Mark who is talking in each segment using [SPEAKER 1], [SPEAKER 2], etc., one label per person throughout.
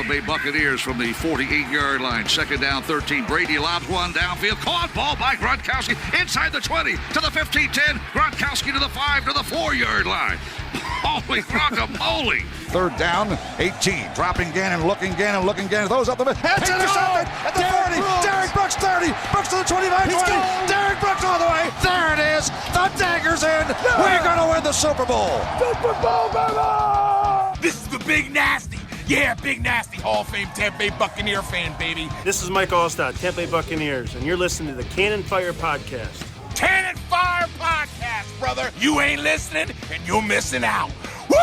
[SPEAKER 1] Bay Buccaneers from the 48-yard line. Second down, 13. Brady lobs one downfield. Caught ball by Gronkowski inside the 20 to the 15-10. Gronkowski to the 5 to the 4-yard line. Holy guacamole.
[SPEAKER 2] Third down, 18. Dropping Gannon, looking Gannon. Those up the middle. It's intercepted at the 40. Derek Brooks 30. Brooks to the 25, 20. Derek Brooks all the way. There it is. The dagger's in. We're going to win the Super Bowl.
[SPEAKER 3] Super Bowl, baby!
[SPEAKER 4] This is the Big Nasty. Yeah, Big Nasty, Hall of Fame Tampa Bay Buccaneer fan, baby.
[SPEAKER 5] This is Mike Allstott, Tampa Bay Buccaneers, and you're listening to the Cannon Fire Podcast.
[SPEAKER 4] Cannon Fire Podcast, brother. You ain't listening, and you're missing out. Woo!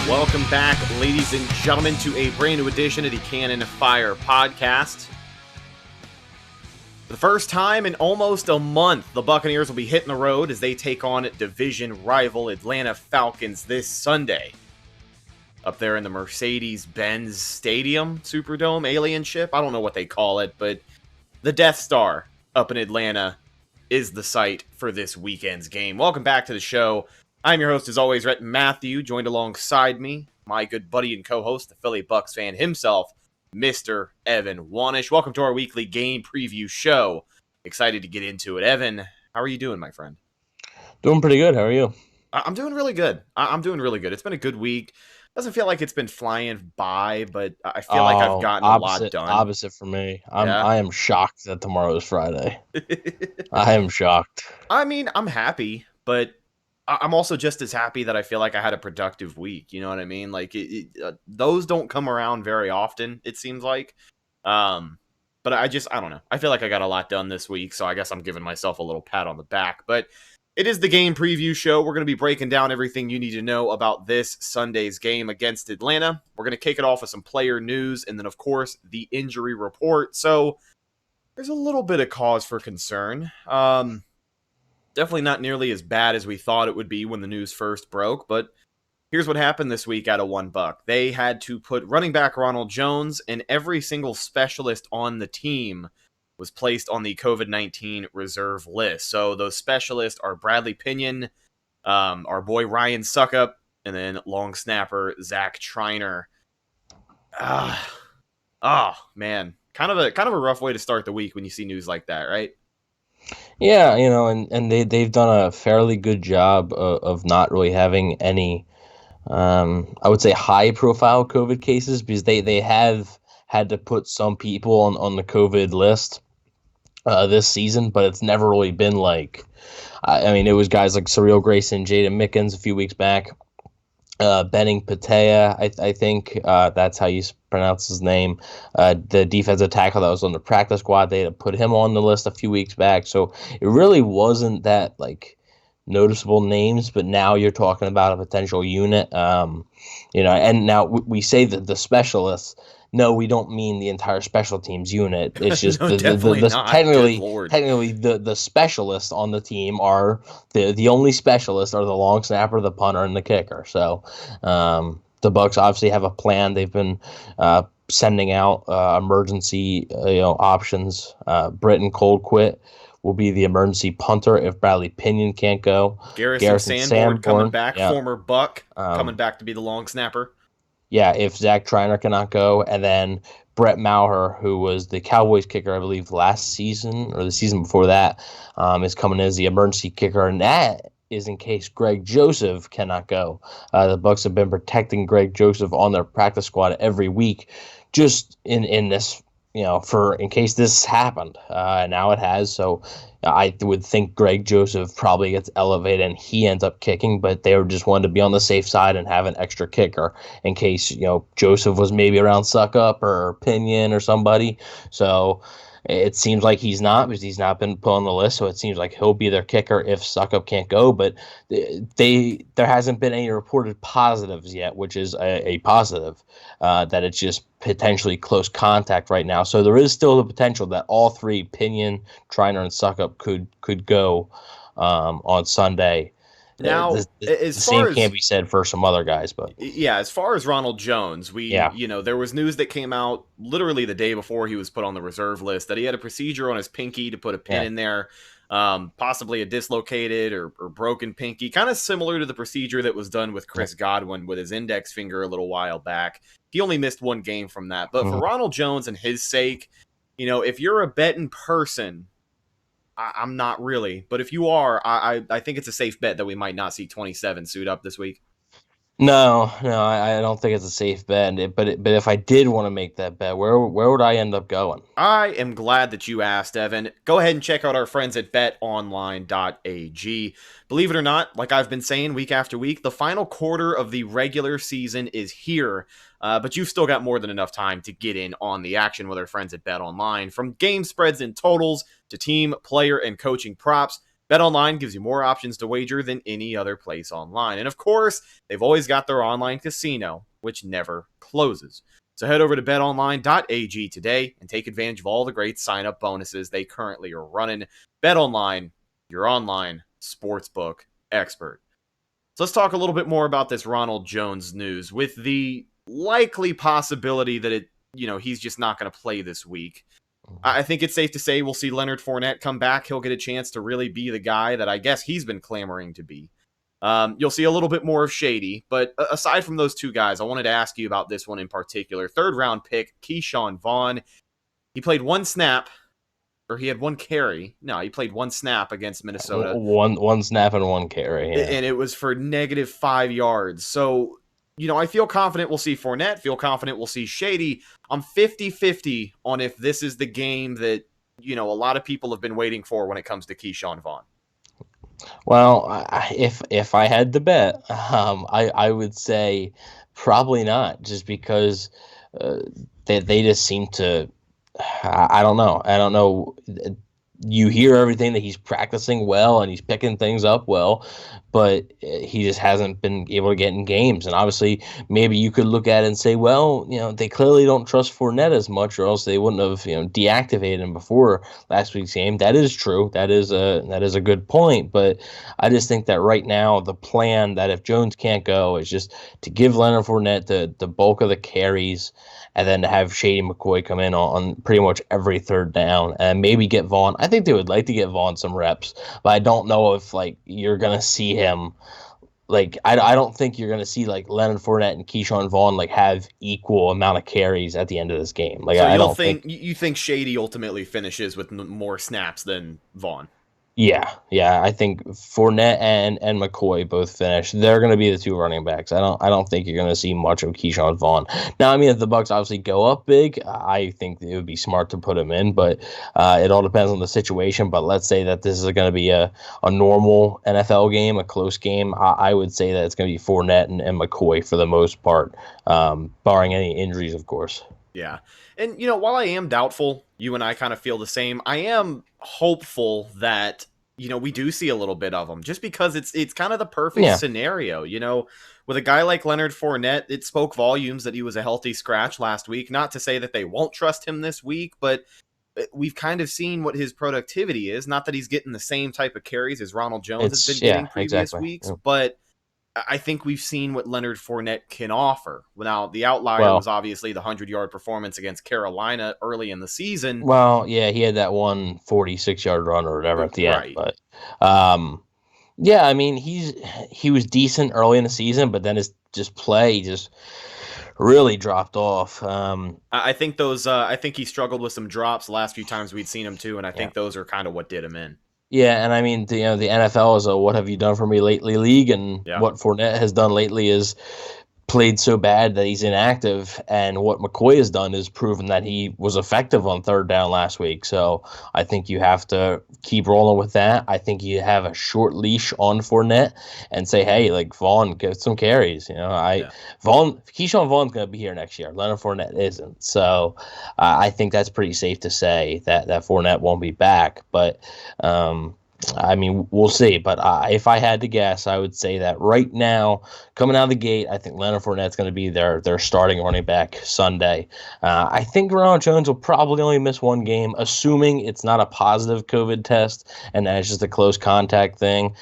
[SPEAKER 6] Welcome back, ladies and gentlemen, to a brand new edition of the Cannon Fire Podcast. For the first time in almost a month, the Buccaneers will be hitting the road as they take on division rival Atlanta Falcons this Sunday. Up there in the Mercedes-Benz Stadium, Superdome, alien ship, I don't know what they call it, but the Death Star up in Atlanta is the site for this weekend's game. Welcome back to the show. I'm your host, as always, Rhett Matthew, joined alongside me, my good buddy and co-host, the Philly Bucs fan himself, Mr. Evan Wanish. Welcome to our weekly game preview show. Excited to get into it. Evan, how are you doing, my friend?
[SPEAKER 7] Doing pretty good. How are you?
[SPEAKER 6] I'm doing really good. I'm doing really good. It's been a good week. Doesn't feel like it's been flying by, but I feel like I've gotten a lot done.
[SPEAKER 7] Opposite for me. I am shocked that tomorrow is Friday. I am shocked.
[SPEAKER 6] I mean, I'm happy, but I'm also just as happy that I feel like I had a productive week. You know what I mean? Like those don't come around very often, it seems like. But I don't know. I feel like I got a lot done this week, so I guess I'm giving myself a little pat on the back. But it is the game preview show. We're going to be breaking down everything you need to know about this Sunday's game against Atlanta. We're going to kick it off with some player news and then, of course, the injury report. So there's a little bit of cause for concern. Definitely not nearly as bad as we thought it would be when the news first broke, but here's what happened this week out of One Buc. They had to put running back Ronald Jones, and every single specialist on the team was placed on the COVID-19 reserve list. So those specialists are Bradley Pinion, our boy Ryan Suckup, and then long snapper Zach Triner. Man, kind of a rough way to start the week when you see news like that, right?
[SPEAKER 7] Yeah, and they've done a fairly good job of not really having any, I would say, high-profile COVID cases, because they have had to put some people on the COVID list this season, but it's never really been like, it was guys like Surreal Grayson, Jaden Mickens a few weeks back, Benning Patea, I think that's how you pronounce his name. The defensive tackle that was on the practice squad, they had to put him on the list a few weeks back. So it really wasn't that noticeable names, but now you're talking about a potential unit. And now we say that the specialists. No, we don't mean the entire special teams unit. It's just
[SPEAKER 6] no,
[SPEAKER 7] technically the specialists on the team are the only specialists are the long snapper, the punter, and the kicker. So the Bucs obviously have a plan. They've been sending out emergency options. Britton Coldquit will be the emergency punter if Bradley Pinion can't go.
[SPEAKER 6] Garrison Sanborn coming back, former Buc, coming back to be the long snapper.
[SPEAKER 7] Yeah, if Zach Triner cannot go, and then Brett Maher, who was the Cowboys kicker, I believe, last season or the season before that, is coming in as the emergency kicker, and that is in case Greg Joseph cannot go. The Bucs have been protecting Greg Joseph on their practice squad every week, just in this, for in case this happened. Now it has, so I would think Greg Joseph probably gets elevated and he ends up kicking, but they just wanted to be on the safe side and have an extra kicker in case, Joseph was maybe around Suckup or Pinion or somebody. So it seems like he's not, because he's not been put on the list. So it seems like he'll be their kicker if Suckup can't go. But there hasn't been any reported positives yet, which is a positive, that it's just potentially close contact right now. So there is still the potential that all three, Pinion, Triner, and Suckup, could go on Sunday.
[SPEAKER 6] Now,
[SPEAKER 7] the same can't be said for some other guys, but
[SPEAKER 6] yeah, as far as Ronald Jones, there was news that came out literally the day before he was put on the reserve list that he had a procedure on his pinky to put a pin in there, possibly a dislocated or broken pinky, kind of similar to the procedure that was done with Chris Godwin with his index finger a little while back. He only missed one game from that, but for Ronald Jones and his sake, if you're a betting person, I'm not really, but if you are, I think it's a safe bet that we might not see 27 suit up this week.
[SPEAKER 7] No, I don't think it's a safe bet. But if I did want to make that bet, where would I end up going?
[SPEAKER 6] I am glad that you asked, Evan. Go ahead and check out our friends at betonline.ag. Believe it or not, like I've been saying week after week, the final quarter of the regular season is here. But you've still got more than enough time to get in on the action with our friends at BetOnline. From game spreads and totals to team, player, and coaching props, BetOnline gives you more options to wager than any other place online. And of course, they've always got their online casino, which never closes. So head over to betonline.ag today and take advantage of all the great sign-up bonuses they currently are running. BetOnline, your online sportsbook expert. So let's talk a little bit more about this Ronald Jones news with the likely possibility that he's just not going to play this week. I think it's safe to say we'll see Leonard Fournette come back. He'll get a chance to really be the guy that I guess he's been clamoring to be. You'll see a little bit more of Shady, but aside from those two guys, I wanted to ask you about this one in particular. 3rd round pick, Keyshawn Vaughn. He played one snap, or he had one carry. No, he played one snap against Minnesota.
[SPEAKER 7] One snap and one carry. Yeah.
[SPEAKER 6] And it was for -5 yards. So, I feel confident we'll see Fournette, feel confident we'll see Shady. I'm 50-50 on if this is the game that, a lot of people have been waiting for when it comes to Keyshawn Vaughn.
[SPEAKER 7] Well, if I had to bet, I would say probably not, just because they just seem to. I don't know. You hear everything that he's practicing well and he's picking things up well, but he just hasn't been able to get in games. And obviously, maybe you could look at it and say, well, they clearly don't trust Fournette as much, or else they wouldn't have, deactivated him before last week's game. That is true. That is a good point. But I just think that right now the plan that if Jones can't go is just to give Leonard Fournette the bulk of the carries, and then to have Shady McCoy come in on pretty much every 3rd down, and maybe get Vaughn. I think they would like to get Vaughn some reps, but I don't know if you're gonna see him. I don't think you're gonna see Leonard Fournette and Keyshawn Vaughn have equal amount of carries at the end of this game.
[SPEAKER 6] So I don't think you think Shady ultimately finishes with more snaps than Vaughn.
[SPEAKER 7] Yeah. I think Fournette and McCoy both finish. They're going to be the two running backs. I don't think you're going to see much of Keyshawn Vaughn. Now, if the Bucs obviously go up big, I think it would be smart to put him in, but it all depends on the situation. But let's say that this is going to be a normal NFL game, a close game. I would say that it's going to be Fournette and McCoy for the most part, barring any injuries, of course.
[SPEAKER 6] Yeah. And, while I am doubtful, you and I kind of feel the same, I am hopeful that, we do see a little bit of them, just because it's kind of the perfect scenario, with a guy like Leonard Fournette. It spoke volumes that he was a healthy scratch last week. Not to say that they won't trust him this week, but we've kind of seen what his productivity is. Not that he's getting the same type of carries as Ronald Jones has been getting previous weeks, but I think we've seen what Leonard Fournette can offer. Now, the outlier was obviously the 100-yard performance against Carolina early in the season.
[SPEAKER 7] Well, yeah, he had that one 46-yard run or whatever at the end. But, he was decent early in the season, but then his play really dropped off.
[SPEAKER 6] I think I think he struggled with some drops the last few times we'd seen him too, and I think those are kind of what did him in.
[SPEAKER 7] Yeah, and the NFL is a "what have you done for me lately" league, and what Fournette has done lately is played so bad that he's inactive, and what McCoy has done is proven that he was effective on 3rd down last week. So I think you have to keep rolling with that. I think you have a short leash on Fournette and say, hey, Vaughn, get some carries. Keyshawn Vaughn's going to be here next year. Leonard Fournette isn't. So I think that's pretty safe to say that Fournette won't be back. But we'll see. But if I had to guess, I would say that right now, coming out of the gate, I think Leonard Fournette's going to be their starting running back Sunday. I think Ronald Jones will probably only miss one game, assuming it's not a positive COVID test and that it's just a close contact thing.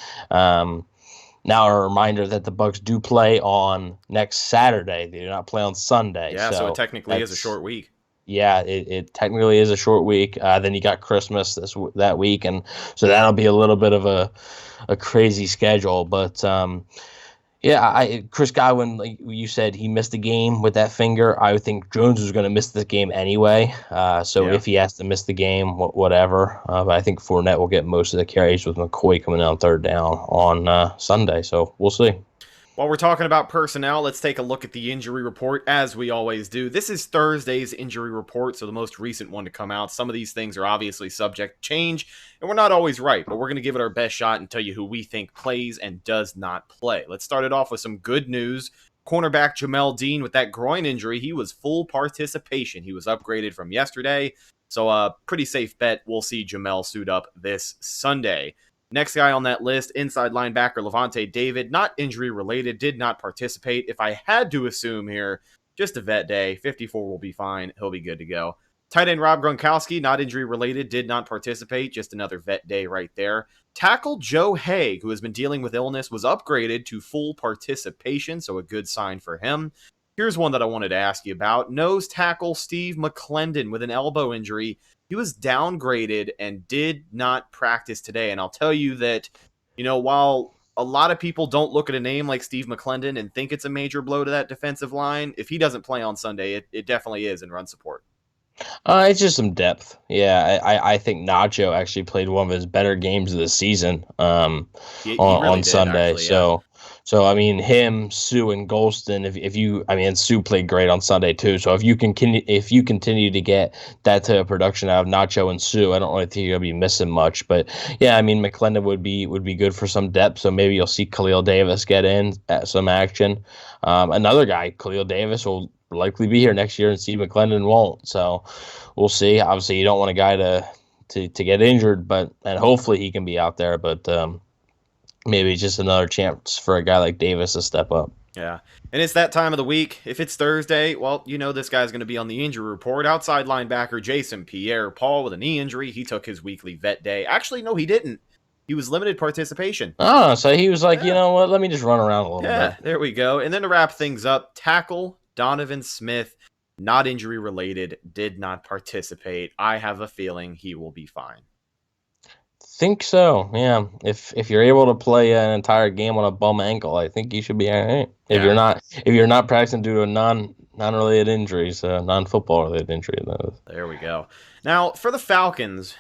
[SPEAKER 7] Now a reminder that the Bucs do play on next Saturday. They do not play on Sunday.
[SPEAKER 6] Yeah, so it technically is a short week.
[SPEAKER 7] Yeah, it technically is a short week. Then you got Christmas that week, and so that'll be a little bit of a crazy schedule. But Chris Godwin, like you said, he missed the game with that finger. I would think Jones was going to miss the game anyway. If he has to miss the game, whatever. But I think Fournette will get most of the carries with McCoy coming on third down on Sunday. So we'll see.
[SPEAKER 6] While we're talking about personnel, let's take a look at the injury report, as we always do. This is Thursday's injury report, so the most recent one to come out. Some of these things are obviously subject to change, and we're not always right, but we're going to give it our best shot and tell you who we think plays and does not play. Let's start it off with some good news. Cornerback Jamel Dean with that groin injury, he was full participation. He was upgraded from yesterday, so pretty safe bet we'll see Jamel suit up this Sunday. Next guy on that list, inside linebacker Levante David, not injury related, did not participate. If I had to assume here, just a vet day, 54 will be fine. He'll be good to go. Tight end Rob Gronkowski, not injury related, did not participate. Just another vet day right there. Tackle Joe Haig, who has been dealing with illness, was upgraded to full participation, so a good sign for him. Here's one that I wanted to ask you about. Nose tackle Steve McClendon with an elbow injury. He was downgraded and did not practice today. And I'll tell you that, while a lot of people don't look at a name like Steve McClendon and think it's a major blow to that defensive line, if he doesn't play on Sunday, it definitely is in run support.
[SPEAKER 7] It's just some depth. Yeah, I think Nacho actually played one of his better games of the season on Sunday.
[SPEAKER 6] Actually, yeah.
[SPEAKER 7] So I mean, him, Sue, and Golston. And Sue played great on Sunday too. So if you continue to get that type of production out of Nacho and Sue, I don't really think you're gonna be missing much. But yeah, I mean, McClendon would be good for some depth. So maybe you'll see Khalil Davis get in at some action. Another guy, Khalil Davis, will likely be here next year, and Steve McClendon won't. So we'll see. Obviously, you don't want a guy to get injured, and hopefully he can be out there. But maybe just another chance for a guy like Davis to step up.
[SPEAKER 6] Yeah, and it's that time of the week. If it's Thursday, well, this guy's going to be on the injury report. Outside linebacker Jason Pierre-Paul with a knee injury. He took his weekly vet day. Actually, no, he didn't. He was limited participation.
[SPEAKER 7] Oh, so he was like, You know what, let me just run around a little bit.
[SPEAKER 6] Yeah, there we go. And then to wrap things up, tackle Donovan Smith, not injury related, did not participate. I have a feeling he will be fine.
[SPEAKER 7] Think so, yeah. If you're able to play an entire game on a bum ankle, I think you should be all right. If you're not practicing due to a non-related injuries, non-football related injury.
[SPEAKER 6] There we go. Now for the Falcons,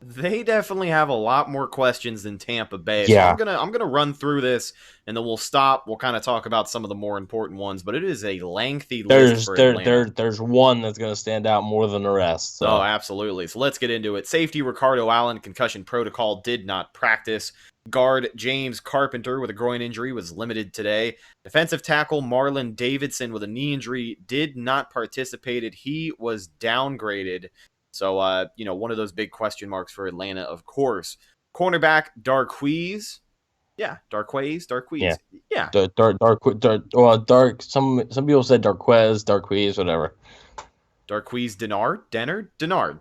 [SPEAKER 6] they definitely have a lot more questions than Tampa Bay.
[SPEAKER 7] Yeah.
[SPEAKER 6] So I'm gonna run through this, and then we'll stop. We'll kind of talk about some of the more important ones, but it is a lengthy list for Atlanta.
[SPEAKER 7] There's one that's gonna stand out more than the rest. So.
[SPEAKER 6] Oh, absolutely. So let's get into it. Safety Ricardo Allen, concussion protocol, did not practice. Guard James Carpenter with a groin injury was limited today. Defensive tackle Marlon Davidson with a knee injury did not participate. He was downgraded. So, one of those big question marks for Atlanta, of course. Cornerback, Darqueze. Yeah, Darqueze. Yeah.
[SPEAKER 7] Some people said Darqueze, whatever.
[SPEAKER 6] Darqueze Denard.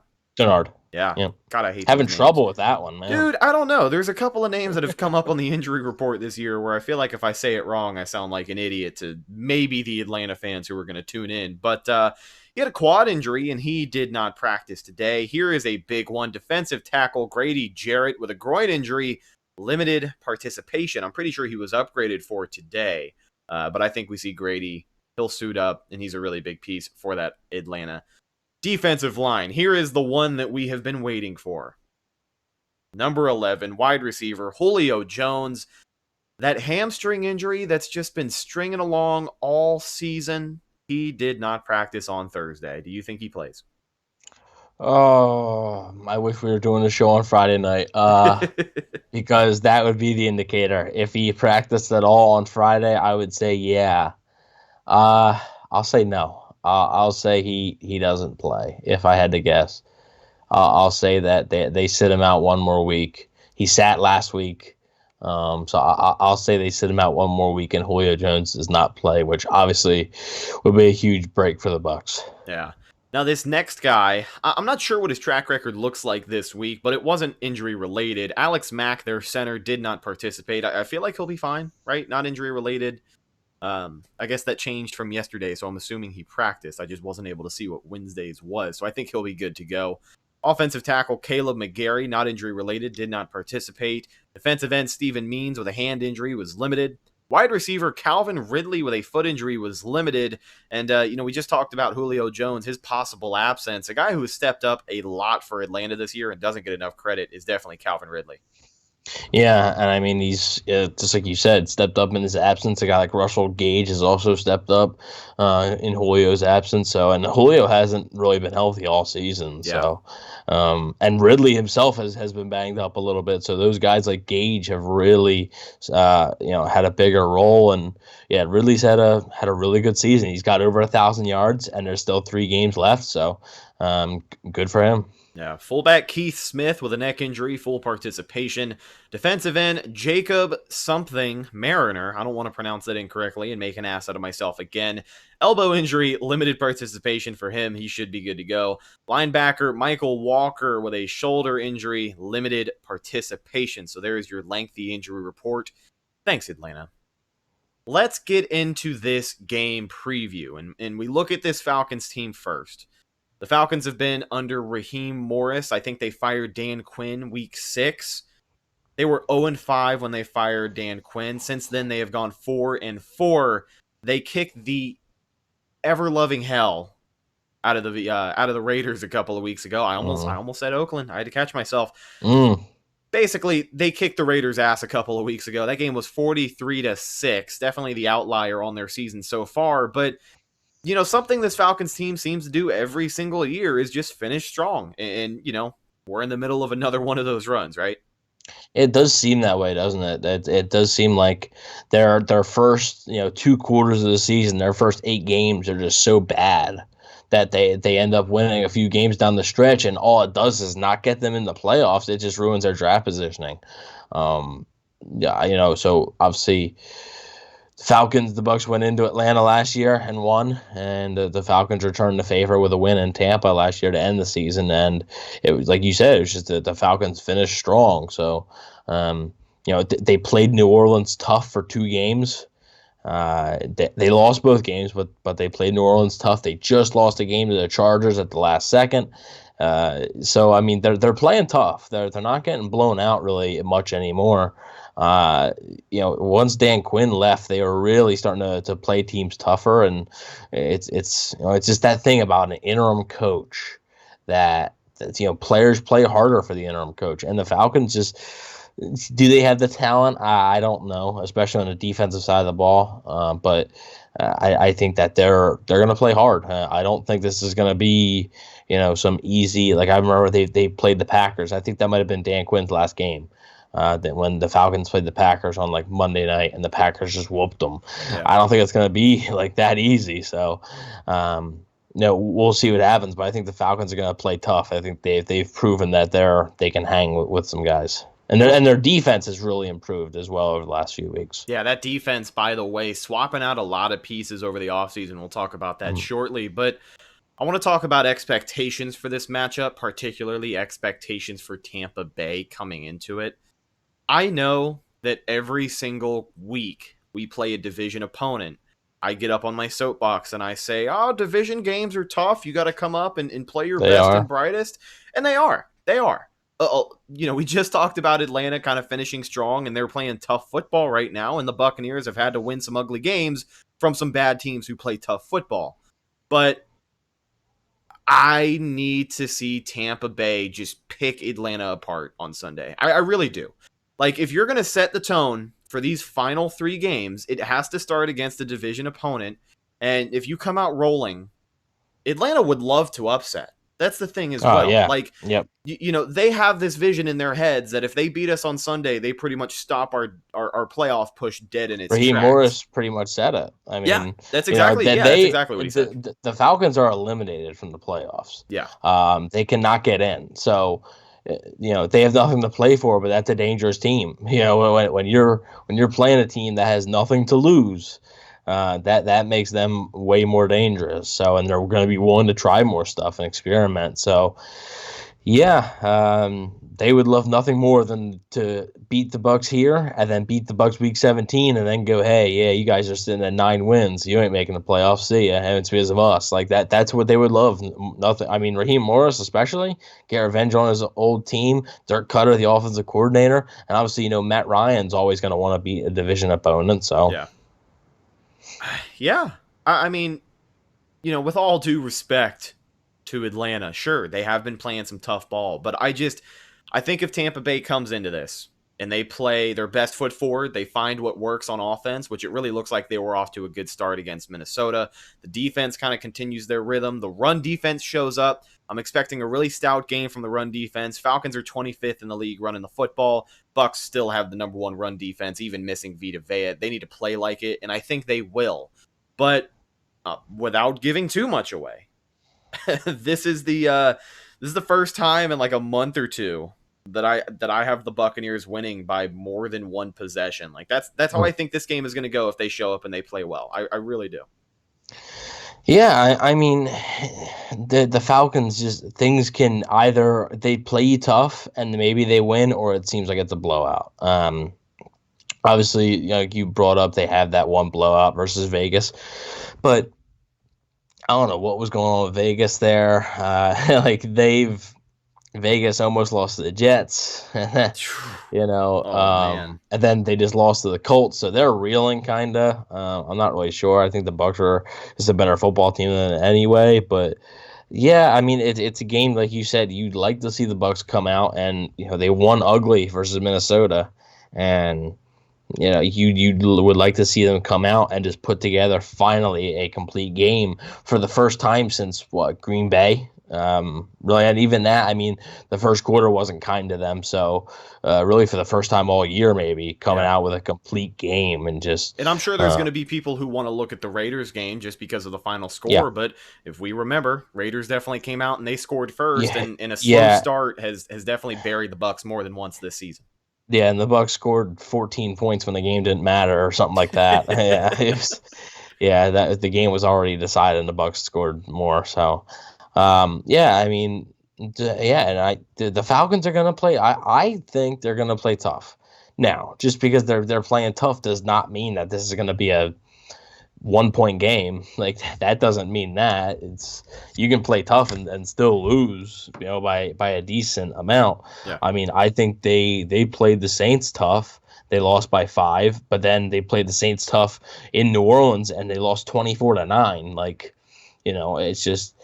[SPEAKER 6] Yeah. God, I hate
[SPEAKER 7] having trouble with that one, man.
[SPEAKER 6] Dude, I don't know. There's a couple of names that have come up on the injury report this year where I feel like if I say it wrong, I sound like an idiot to maybe the Atlanta fans who are going to tune in. But he had a quad injury, and he did not practice today. Here is a big one. Defensive tackle Grady Jarrett with a groin injury, limited participation. I'm pretty sure he was upgraded for today. But I think we see Grady. He'll suit up, and he's a really big piece for that Atlanta defensive line. Here is the one that we have been waiting for. Number 11, wide receiver, Julio Jones. That hamstring injury that's just been stringing along all season, he did not practice on Thursday. Do you think he plays?
[SPEAKER 7] Oh, I wish we were doing the show on Friday night because that would be the indicator. If he practiced at all on Friday, I would say yeah. I'll say no. I'll say he doesn't play, if I had to guess. I'll say that they sit him out one more week. He sat last week, so I'll say they sit him out one more week, and Julio Jones does not play, which obviously would be a huge break for the Bucs.
[SPEAKER 6] Yeah. Now, this next guy, I'm not sure what his track record looks like this week, but it wasn't injury-related. Alex Mack, their center, did not participate. I feel like he'll be fine, right? Not injury-related. I guess that changed from yesterday, so I'm assuming he practiced. I just wasn't able to see what Wednesday's was, so I think he'll be good to go. Offensive tackle Caleb McGarry, not injury-related, did not participate. Defensive end Stephen Means with a hand injury was limited. Wide receiver Calvin Ridley with a foot injury was limited. And, we just talked about Julio Jones, his possible absence. A guy who has stepped up a lot for Atlanta this year and doesn't get enough credit is definitely Calvin Ridley.
[SPEAKER 7] Yeah, and I mean, he's just like you said, stepped up in his absence. A guy like Russell Gage has also stepped up in Julio's absence. So, and Julio hasn't really been healthy all season.
[SPEAKER 6] Yeah.
[SPEAKER 7] So, and Ridley himself has been banged up a little bit. So those guys like Gage have really, had a bigger role. And yeah, Ridley's had a really good season. He's got over 1,000 yards, and there's still 3 games left. So, good for him.
[SPEAKER 6] Yeah, fullback Keith Smith with a neck injury, full participation. Defensive end Jacob something Mariner. I don't want to pronounce that incorrectly and make an ass out of myself again. Elbow injury, limited participation for him. He should be good to go. Linebacker Michael Walker with a shoulder injury, limited participation. So there's your lengthy injury report. Thanks, Atlanta. Let's get into this game preview, and we look at this Falcons team first. The Falcons have been under Raheem Morris. I think they fired Dan Quinn week 6. They were 0-5 when they fired Dan Quinn. Since then, they have gone 4-4. They kicked the ever-loving hell out of the Raiders a couple of weeks ago. I almost said Oakland. I had to catch myself. Basically, they kicked the Raiders' ass a couple of weeks ago. That game was 43-6. Definitely the outlier on their season so far, but something this Falcons team seems to do every single year is just finish strong. And we're in the middle of another one of those runs, right?
[SPEAKER 7] It does seem that way, doesn't it? It does seem like their first, 2 quarters of the season, their first 8 games are just so bad that they end up winning a few games down the stretch, and all it does is not get them in the playoffs. It just ruins their draft positioning. So obviously the Bucs went into Atlanta last year and won, and the Falcons returned the favor with a win in Tampa last year to end the season. And it was like you said, it was just that the Falcons finished strong. So, they played New Orleans tough for 2 games. They lost both games, but they played New Orleans tough. They just lost a game to the Chargers at the last second. So I mean, they're playing tough. They're not getting blown out really much anymore. Once Dan Quinn left, they were really starting to play teams tougher, and it's just that thing about an interim coach that players play harder for the interim coach, and the Falcons just. Do they have the talent? I don't know, especially on the defensive side of the ball. But I think that they're going to play hard. I don't think this is going to be, some easy. Like I remember they played the Packers. I think that might have been Dan Quinn's last game. That when the Falcons played the Packers on like Monday night, and the Packers just whooped them. Yeah. I don't think it's going to be like that easy. So. We'll see what happens. But I think the Falcons are going to play tough. I think they've proven that they can hang with some guys. And their defense has really improved as well over the last few weeks.
[SPEAKER 6] Yeah, that defense, by the way, swapping out a lot of pieces over the offseason. We'll talk about that shortly. But I want to talk about expectations for this matchup, particularly expectations for Tampa Bay coming into it. I know that every single week we play a division opponent. I get up on my soapbox and I say, division games are tough. You got to come up and play your best and brightest. And they are. They are. We just talked about Atlanta kind of finishing strong, and they're playing tough football right now, and the Buccaneers have had to win some ugly games from some bad teams who play tough football. But I need to see Tampa Bay just pick Atlanta apart on Sunday. I really do. Like, if you're going to set the tone for these final 3 games, it has to start against a division opponent, and if you come out rolling, Atlanta would love to upset. That's the thing as well.
[SPEAKER 7] Yeah.
[SPEAKER 6] Like, yep. They have this vision in their heads that if they beat us on Sunday, they pretty much stop our playoff push dead in its
[SPEAKER 7] Raheem
[SPEAKER 6] tracks.
[SPEAKER 7] Morris pretty much said it. I mean,
[SPEAKER 6] that's exactly what he said.
[SPEAKER 7] The Falcons are eliminated from the playoffs.
[SPEAKER 6] Yeah.
[SPEAKER 7] They cannot get in. So, they have nothing to play for, but that's a dangerous team. When you're playing a team that has nothing to lose, that makes them way more dangerous. So, and they're going to be willing to try more stuff and experiment. So, yeah, they would love nothing more than to beat the Bucs here and then beat the Bucs week 17 and then go, hey, yeah, you guys are sitting at 9 wins. You ain't making the playoffs. See ya. And it's because of us. Like that. That's what they would love. Nothing. I mean, Raheem Morris especially get revenge on his old team. Dirk Cutter, the offensive coordinator, and obviously Matt Ryan's always going to want to beat a division opponent. So
[SPEAKER 6] yeah. I mean, with all due respect to Atlanta, sure, they have been playing some tough ball, but I think if Tampa Bay comes into this and they play their best foot forward, they find what works on offense, which it really looks like they were off to a good start against Minnesota. The defense kind of continues their rhythm. The run defense shows up. I'm expecting a really stout game from the run defense. Falcons are 25th in the league running the football. Bucs still have the number one run defense, even missing Vita Vea. They need to play like it, and I think they will. But without giving too much away, this is the first time in like a month or two that I have the Buccaneers winning by more than one possession. Like that's how I think this game is going to go if they show up and they play well. I really do.
[SPEAKER 7] Yeah, I mean, the Falcons just things can either they play you tough and maybe they win, or it seems like it's a blowout. Obviously, you brought up they have that one blowout versus Vegas, but I don't know what was going on with Vegas there. Vegas almost lost to the Jets, man. And then they just lost to the Colts, so they're reeling kind of. I'm not really sure. I think the Bucs are just a better football team than anyway, but yeah, I mean it's a game like you said. You'd like to see the Bucs come out and they won ugly versus Minnesota, and you would like to see them come out and just put together finally a complete game for the first time since Green Bay. Really, and even that, I mean, the first quarter wasn't kind to them. So, really, for the first time all year, maybe coming out with a complete game and just. And
[SPEAKER 6] I'm sure there's going to be people who want to look at the Raiders game just because of the final score. But if we remember, Raiders definitely came out and they scored first, and a slow start has definitely buried the Bucs more than once this season.
[SPEAKER 7] Yeah, and the Bucs scored 14 points when the game didn't matter or something like that. The game was already decided, and the Bucs scored more. So. I mean, the Falcons are going to play. I think they're going to play tough. Now, just because they're playing tough does not mean that this is going to be a 1-point game. Like that doesn't mean that. You can play tough and still lose, by a decent amount. Yeah. I mean, I think they played the Saints tough. They lost by 5, but then they played the Saints tough in New Orleans and they lost 24-9. Like, it's just.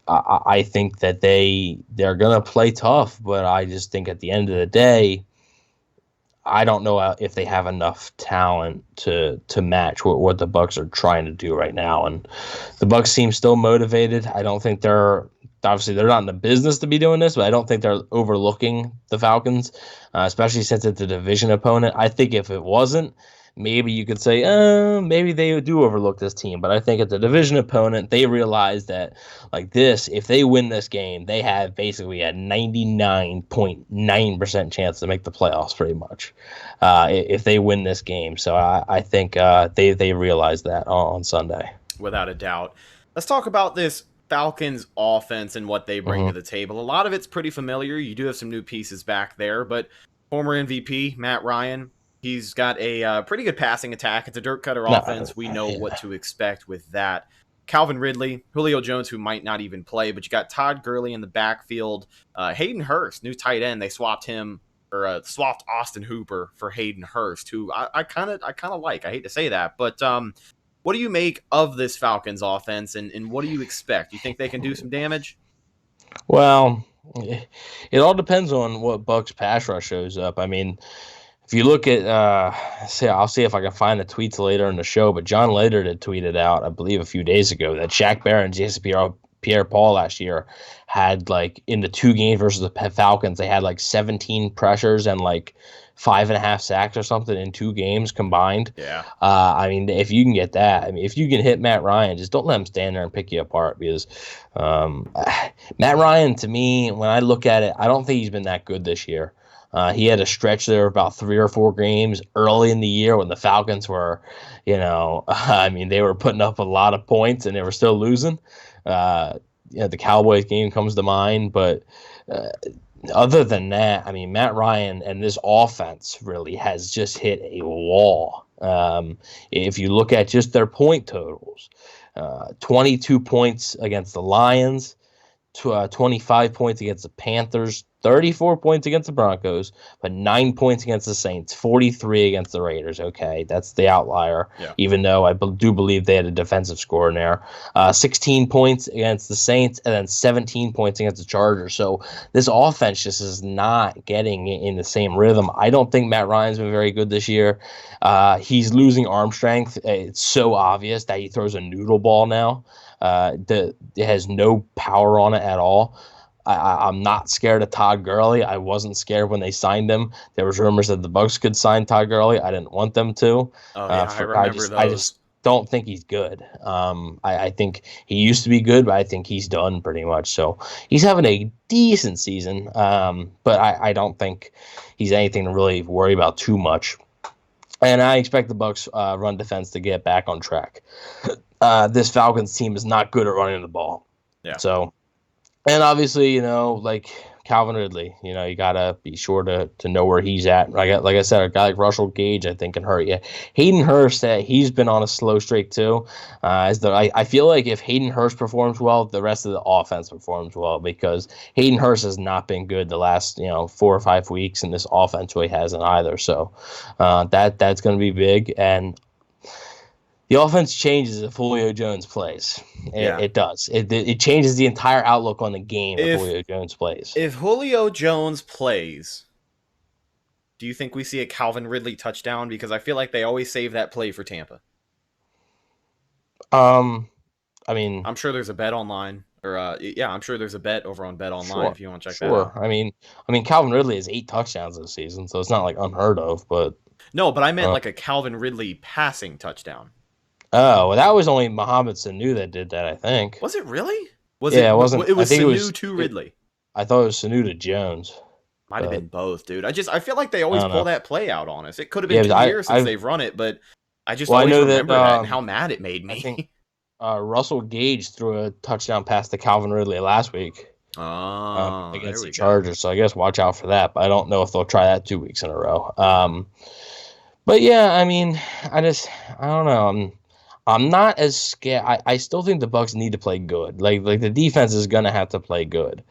[SPEAKER 7] I think that they're gonna play tough, but I just think at the end of the day, I don't know if they have enough talent to match what the Bucs are trying to do right now. And the Bucs seem still motivated. I don't think they're not in the business to be doing this, but I don't think they're overlooking the Falcons, especially since it's a division opponent. I think if it wasn't, maybe you could say, maybe they do overlook this team. But I think at the division opponent, they realize that, if they win this game, they have basically a 99.9% chance to make the playoffs, pretty much, if they win this game. So I think they realize that on Sunday.
[SPEAKER 6] Without a doubt. Let's talk about this Falcons offense and what they bring to the table. A lot of it's pretty familiar. You do have some new pieces back there, but former MVP, Matt Ryan, he's got a pretty good passing attack. It's a Dirk Cutter offense. We know what to expect with that. Calvin Ridley, Julio Jones, who might not even play, but you got Todd Gurley in the backfield. Hayden Hurst, new tight end. They swapped Austin Hooper for Hayden Hurst, who I kind of like. I hate to say that, but what do you make of this Falcons offense, and what do you expect? You think they can do some damage?
[SPEAKER 7] Well, it all depends on what Bucs pass rush shows up. I mean, if you look at, I'll see if I can find the tweets later in the show, but John Lader had tweeted out, I believe a few days ago, that Shaq Barrett and Jason Pierre-Paul last year had, in the 2 games versus the Falcons, they had 17 pressures and 5.5 sacks or something in 2 games combined.
[SPEAKER 6] Yeah.
[SPEAKER 7] I mean, if you can get that, if you can hit Matt Ryan, just don't let him stand there and pick you apart, because Matt Ryan, to me, when I look at it, I don't think he's been that good this year. He had a stretch there of about 3 or 4 games early in the year when the Falcons were, I mean, they were putting up a lot of points and they were still losing. The Cowboys game comes to mind, but other than that, I mean, Matt Ryan and this offense really has just hit a wall. If you look at just their point totals, 22 points against the Lions, 25 points against the Panthers, 34 points against the Broncos, but 9 points against the Saints, 43 against the Raiders. Okay, that's the outlier, even though I do believe they had a defensive score in there. 16 points against the Saints, and then 17 points against the Chargers. So this offense just is not getting in the same rhythm. I don't think Matt Ryan's been very good this year. He's losing arm strength. It's so obvious that he throws a noodle ball now. It has no power on it at all. I'm not scared of Todd Gurley. I wasn't scared when they signed him. There was rumors that the Bucs could sign Todd Gurley. I didn't want them to.
[SPEAKER 6] I remember those.
[SPEAKER 7] I just don't think he's good. I think he used to be good, but I think he's done pretty much. So he's having a decent season, but I don't think he's anything to really worry about too much. And I expect the Bucs run defense to get back on track. This Falcons team is not good at running the ball.
[SPEAKER 6] Yeah.
[SPEAKER 7] So, and obviously, like Calvin Ridley, you gotta be sure to know where he's at. Like I said, a guy like Russell Gage, I think, can hurt you. Hayden Hurst, he's been on a slow streak too. I feel like if Hayden Hurst performs well, the rest of the offense performs well, because Hayden Hurst has not been good the last 4 or 5 weeks, and this offense really hasn't either. So that's going to be big. And the offense changes if Julio Jones plays. It does. It changes the entire outlook on the game if Julio Jones plays.
[SPEAKER 6] If Julio Jones plays, do you think we see a Calvin Ridley touchdown? Because I feel like they always save that play for Tampa.
[SPEAKER 7] I mean,
[SPEAKER 6] I'm sure there's a bet online, I'm sure there's a bet over on Bet Online if you want to check that
[SPEAKER 7] Sure.
[SPEAKER 6] out.
[SPEAKER 7] I mean, Calvin Ridley has 8 touchdowns this season, so it's not like unheard of. But
[SPEAKER 6] no, I meant like a Calvin Ridley passing touchdown.
[SPEAKER 7] Oh, well, that was only Mohamed Sanu that did that, I think.
[SPEAKER 6] Was it really?
[SPEAKER 7] It wasn't.
[SPEAKER 6] It was
[SPEAKER 7] Sanu
[SPEAKER 6] to Ridley.
[SPEAKER 7] I thought it was Sanu to Jones.
[SPEAKER 6] Might have been both, dude. I feel like they always pull that play out on us. It could have been 2 years since they've run it, but I just always remember that and how mad it made me.
[SPEAKER 7] I think Russell Gage threw a touchdown pass to Calvin Ridley last week against the Chargers, so I guess watch out for that. But I don't know if they'll try that 2 weeks in a row. But yeah, I mean, I don't know. I'm not as scared. I still think the Bucs need to play good. Like the defense is gonna have to play good,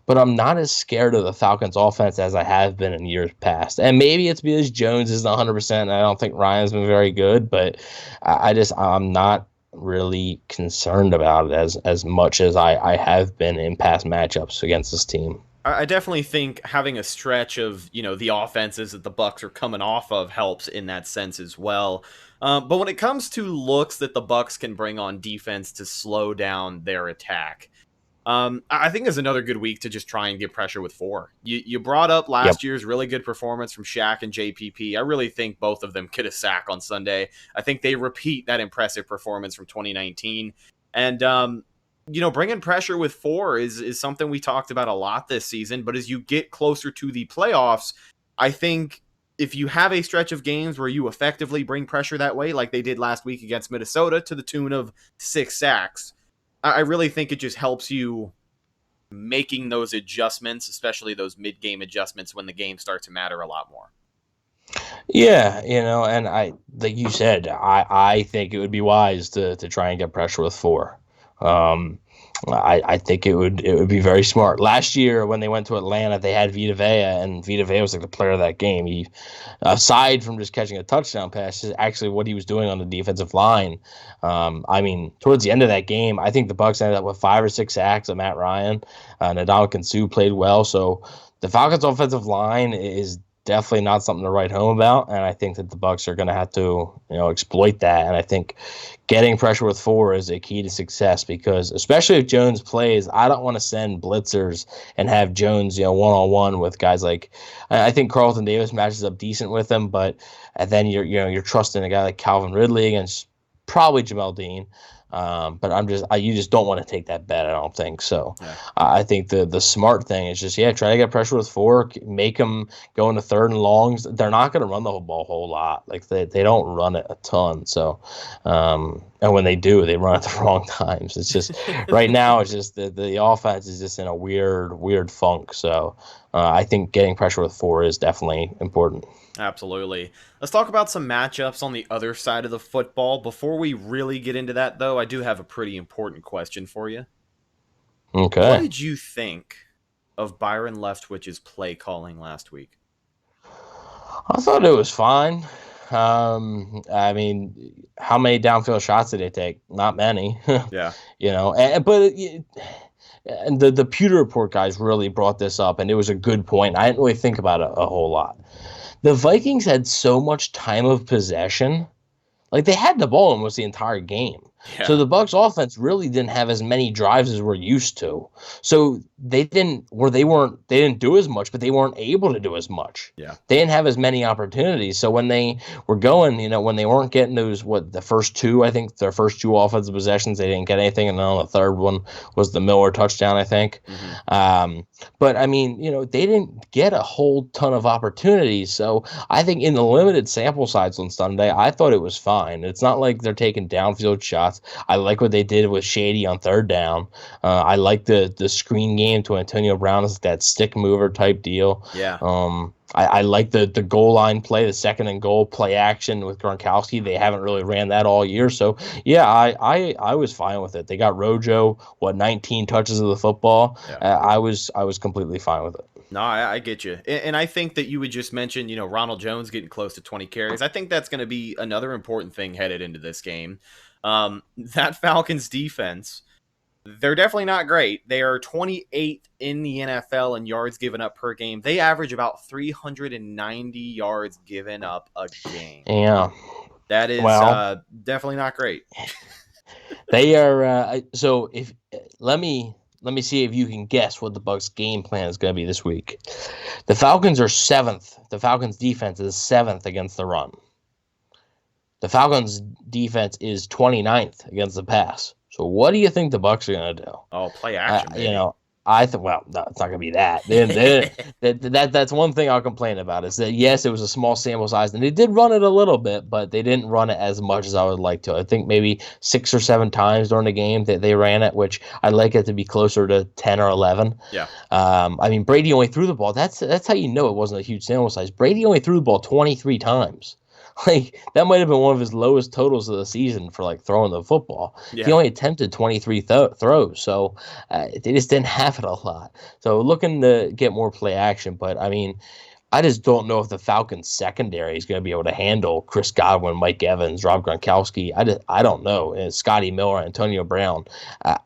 [SPEAKER 7] but I'm not as scared of the Falcons offense as I have been in years past. And maybe it's because Jones isn't 100%. And I don't think Ryan's been very good, but I'm not really concerned about it as much as I have been in past matchups against this team.
[SPEAKER 6] I definitely think having a stretch of, the offenses that the Bucs are coming off of helps in that sense as well. But when it comes to looks that the Bucs can bring on defense to slow down their attack, I think it's another good week to just try and get pressure with 4. You brought up last year's really good performance from Shaq and JPP. I really think both of them get a sack on Sunday. I think they repeat that impressive performance from 2019. And, bringing pressure with 4 is something we talked about a lot this season. But as you get closer to the playoffs, I think if you have a stretch of games where you effectively bring pressure that way, like they did last week against Minnesota to the tune of 6 sacks, I really think it just helps you making those adjustments, especially those mid-game adjustments when the game starts to matter a lot more.
[SPEAKER 7] Yeah, and like you said, I think it would be wise to try and get pressure with 4. I think it would be very smart. Last year when they went to Atlanta, they had Vita Vea, and Vita Vea was like the player of that game. He, aside from just catching a touchdown pass, is actually what he was doing on the defensive line. Towards the end of that game, I think the Bucs ended up with 5 or 6 sacks of Matt Ryan. Ndamukong Suh played well, so the Falcons' offensive line is definitely not something to write home about, and I think that the Bucs are going to have to, exploit that. And I think getting pressure with 4 is a key to success, because especially if Jones plays, I don't want to send blitzers and have Jones, one-on-one with guys like, I think Carlton Davis matches up decent with him, but and then you're trusting a guy like Calvin Ridley against probably Jamel Dean. But you just don't want to take that bet. I don't think so.
[SPEAKER 6] Yeah.
[SPEAKER 7] I think the smart thing is just try to get pressure with 4, make them go into 3rd and longs. They're not going to run the whole ball a whole lot. Like they don't run it a ton. So, and when they do, they run at the wrong times. It's just right now. It's just the offense is just in a weird funk. So, I think getting pressure with 4 is definitely important.
[SPEAKER 6] Absolutely. Let's talk about some matchups on the other side of the football. Before we really get into that, though, I do have a pretty important question for you.
[SPEAKER 7] Okay.
[SPEAKER 6] What did you think of Byron Leftwich's play calling last week?
[SPEAKER 7] I thought it was fine. I mean, how many downfield shots did they take? Not many.
[SPEAKER 6] Yeah.
[SPEAKER 7] And the Pewter Report guys really brought this up, and it was a good point. I didn't really think about it a whole lot. The Vikings had so much time of possession. Like, they had the ball almost the entire game.
[SPEAKER 6] Yeah.
[SPEAKER 7] So the Bucs offense really didn't have as many drives as we're used to. So they didn't do as much, but they weren't able to do as much.
[SPEAKER 6] Yeah.
[SPEAKER 7] They didn't have as many opportunities. So when they were going, when they weren't getting those, their first 2 offensive possessions, they didn't get anything. And then on the third one was the Miller touchdown, I think.
[SPEAKER 6] Mm-hmm.
[SPEAKER 7] But I mean, they didn't get a whole ton of opportunities. So I think in the limited sample size on Sunday, I thought it was fine. It's not like they're taking downfield shots. I like what they did with Shady on 3rd down. I like the screen game to Antonio Brown as that stick mover type deal.
[SPEAKER 6] Yeah.
[SPEAKER 7] I like the goal line play, the 2nd and goal play action with Gronkowski. They haven't really ran that all year. So, yeah, I was fine with it. They got Rojo, 19 touches of the football. Yeah. I was completely fine with it.
[SPEAKER 6] No, I get you. And I think that you would just mention, Ronald Jones getting close to 20 carries. I think that's going to be another important thing headed into this game. That Falcons defense, they're definitely not great. They are 28th in the NFL in yards given up per game. They average about 390 yards given up a game.
[SPEAKER 7] Yeah.
[SPEAKER 6] That is definitely not great.
[SPEAKER 7] They are so if let me see if you can guess what the Bucs game plan is going to be this week. The Falcons are 7th. The Falcons defense is 7th against the run. The Falcons defense is 29th against the pass. So what do you think the Bucs are going to do?
[SPEAKER 6] Oh, play action, baby.
[SPEAKER 7] I thought, no, it's not going to be that. That's one thing I'll complain about is that, yes, it was a small sample size, and they did run it a little bit, but they didn't run it as much as I would like to. I think maybe 6 or 7 times during the game that they ran it, which I'd like it to be closer to 10 or 11.
[SPEAKER 6] Yeah.
[SPEAKER 7] I mean, Brady only threw the ball. That's how you know it wasn't a huge sample size. Brady only threw the ball 23 times. Like, that might have been one of his lowest totals of the season for, throwing the football. Yeah. He only attempted 23 throws, so they just didn't have it a lot. So looking to get more play action, but, I mean, I just don't know if the Falcons secondary is going to be able to handle Chris Godwin, Mike Evans, Rob Gronkowski. I don't know. And Scotty Miller, Antonio Brown.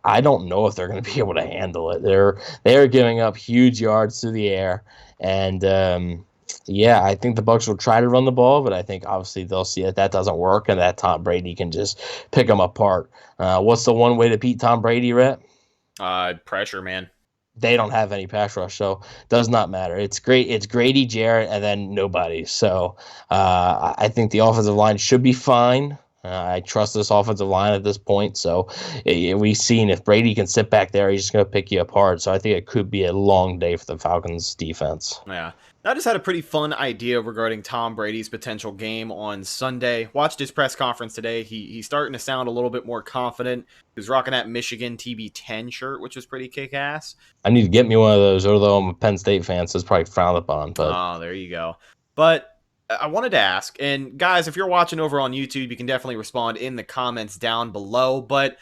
[SPEAKER 7] I don't know if they're going to be able to handle it. They're giving up huge yards through the air, and yeah, I think the Bucs will try to run the ball, but I think obviously they'll see that doesn't work and that Tom Brady can just pick them apart. What's the one way to beat Tom Brady, Rhett?
[SPEAKER 6] Pressure, man.
[SPEAKER 7] They don't have any pass rush, so it does not matter. It's great. It's Grady, Jarrett, and then nobody. So I think the offensive line should be fine. I trust this offensive line at this point. So we've seen if Brady can sit back there, he's just going to pick you apart. So I think it could be a long day for the Falcons defense.
[SPEAKER 6] Yeah. I just had a pretty fun idea regarding Tom Brady's potential game on Sunday. Watched his press conference today. He's starting to sound a little bit more confident. He was rocking that Michigan TB10 shirt, which was pretty kick-ass.
[SPEAKER 7] I need to get me one of those, although I'm a Penn State fan, so it's probably frowned upon. But
[SPEAKER 6] oh, there you go. But I wanted to ask, and guys, if you're watching over on YouTube, you can definitely respond in the comments down below. But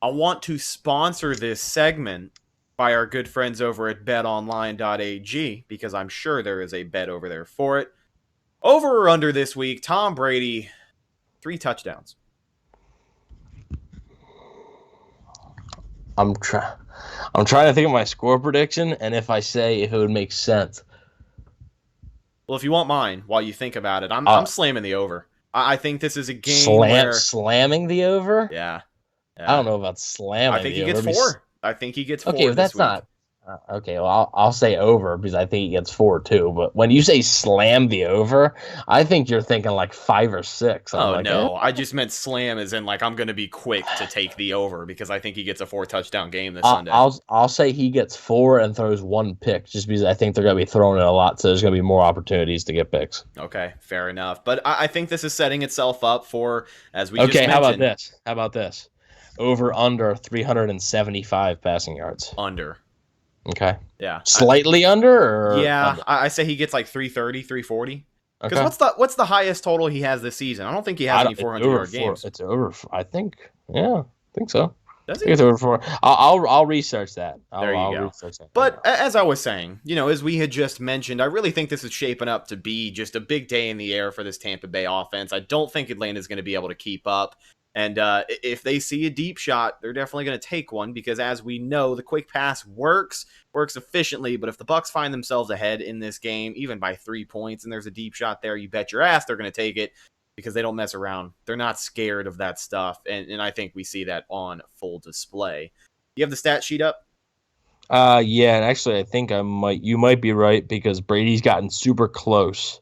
[SPEAKER 6] I want to sponsor this segment by our good friends over at betonline.ag, because I'm sure there is a bet over there for it. Over or under this week, Tom Brady, 3 touchdowns.
[SPEAKER 7] I'm trying to think of my score prediction, and if it would make sense.
[SPEAKER 6] Well, if you want mine while you think about it, I'm slamming the over. I think this is a game
[SPEAKER 7] slamming the over?
[SPEAKER 6] Yeah.
[SPEAKER 7] I don't know about slamming.
[SPEAKER 6] I think he gets 4. I think he gets 4.
[SPEAKER 7] Okay,
[SPEAKER 6] this week.
[SPEAKER 7] Okay, well, I'll say over because I think he gets 4 too. But when you say slam the over, I think you're thinking like 5 or 6. I'm
[SPEAKER 6] Oh,
[SPEAKER 7] like,
[SPEAKER 6] no. I just meant slam as in, like, I'm going to be quick to take the over because I think he gets a 4-touchdown game this Sunday.
[SPEAKER 7] I'll say he gets 4 and throws 1 pick just because I think they're going to be throwing it a lot, so there's going to be more opportunities to get picks.
[SPEAKER 6] Okay, fair enough. But I think this is setting itself up for, as we just mentioned.
[SPEAKER 7] Okay, how about this? Over under 375 passing yards.
[SPEAKER 6] Under.
[SPEAKER 7] Okay.
[SPEAKER 6] Yeah.
[SPEAKER 7] Slightly under? Or
[SPEAKER 6] yeah,
[SPEAKER 7] under?
[SPEAKER 6] I say he gets like 330, 340. Because
[SPEAKER 7] Okay.
[SPEAKER 6] what's the highest total he has this season? I don't think he has any 400-yard games.
[SPEAKER 7] It's over. I think. Yeah, I think so.
[SPEAKER 6] Does
[SPEAKER 7] I
[SPEAKER 6] he?
[SPEAKER 7] think it's over 4. I'll research that.
[SPEAKER 6] There you go.
[SPEAKER 7] Research that.
[SPEAKER 6] But as I was saying, as we had just mentioned, I really think this is shaping up to be just a big day in the air for this Tampa Bay offense. I don't think Atlanta's going to be able to keep up. And if they see a deep shot, they're definitely going to take one because, as we know, the quick pass works efficiently. But if the Bucs find themselves ahead in this game, even by 3 points, and there's a deep shot there, you bet your ass they're going to take it because they don't mess around. They're not scared of that stuff, and I think we see that on full display. You have the stat sheet up?
[SPEAKER 7] Yeah, and actually, I think you might be right because Brady's gotten super close.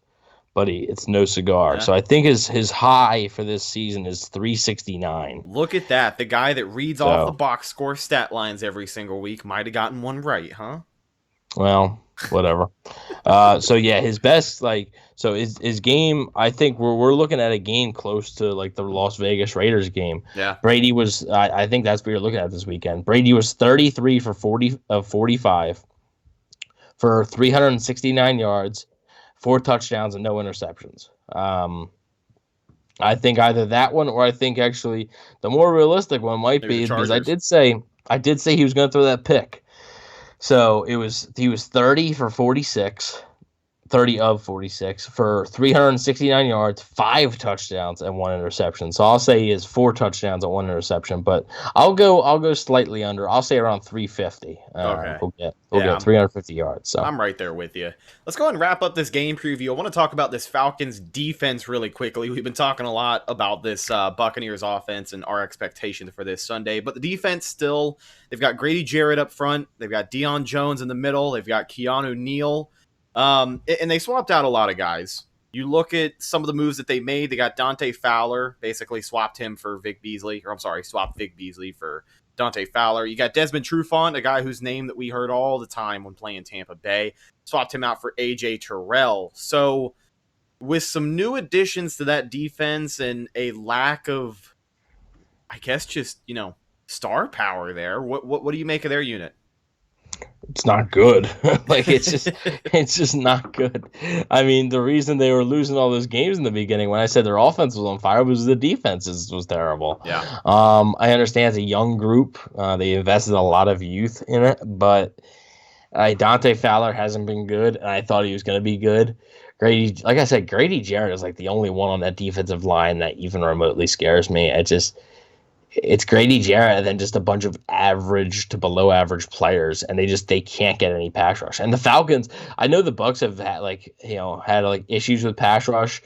[SPEAKER 7] Buddy, it's no cigar.
[SPEAKER 6] Yeah.
[SPEAKER 7] So I think his high for this season is 369.
[SPEAKER 6] Look at that. The guy that reads off the box score stat lines every single week might have gotten one right, huh?
[SPEAKER 7] Well, whatever. So yeah, his best his game. I think we're looking at a game close to like the Las Vegas Raiders game.
[SPEAKER 6] Yeah.
[SPEAKER 7] Brady was. I think that's what you're looking at this weekend. Brady was 33 for 45 for 369 yards. 4 touchdowns and no interceptions. I think either that one or I think actually the more realistic one might be because I did say he was going to throw that pick. So he was 30 for 46, 30 of 46 for 369 yards, 5 touchdowns and 1 interception. So I'll say he has 4 touchdowns and 1 interception, but I'll go slightly under. I'll say around 350.
[SPEAKER 6] Okay.
[SPEAKER 7] We'll get 350 yards. So
[SPEAKER 6] I'm right there with you. Let's go ahead and wrap up this game preview. I want to talk about this Falcons defense really quickly. We've been talking a lot about this Buccaneers offense and our expectations for this Sunday, but the defense still, they've got Grady Jarrett up front. They've got Deion Jones in the middle. They've got Keanu Neal. And they swapped out a lot of guys. You look at some of the moves that they made. They got Dante Fowler, basically swapped him for Vic Beasley. Swapped Vic Beasley for Dante Fowler. You got Desmond Trufant, a guy whose name that we heard all the time when playing Tampa Bay. Swapped him out for A.J. Terrell. So with some new additions to that defense and a lack of, I guess, just, star power there, what do you make of their unit?
[SPEAKER 7] It's not good. It's just not good. I mean, the reason they were losing all those games in the beginning when I said their offense was on fire was the defense was terrible.
[SPEAKER 6] Yeah.
[SPEAKER 7] I understand it's a young group. They invested a lot of youth in it, but Dante Fowler hasn't been good, and I thought he was going to be good. Grady, like I said, Grady Jarrett is like the only one on that defensive line that even remotely scares me. It's Grady Jarrett and then just a bunch of average to below average players, and they can't get any pass rush. And the Falcons, I know the Bucs have had issues with pass rush.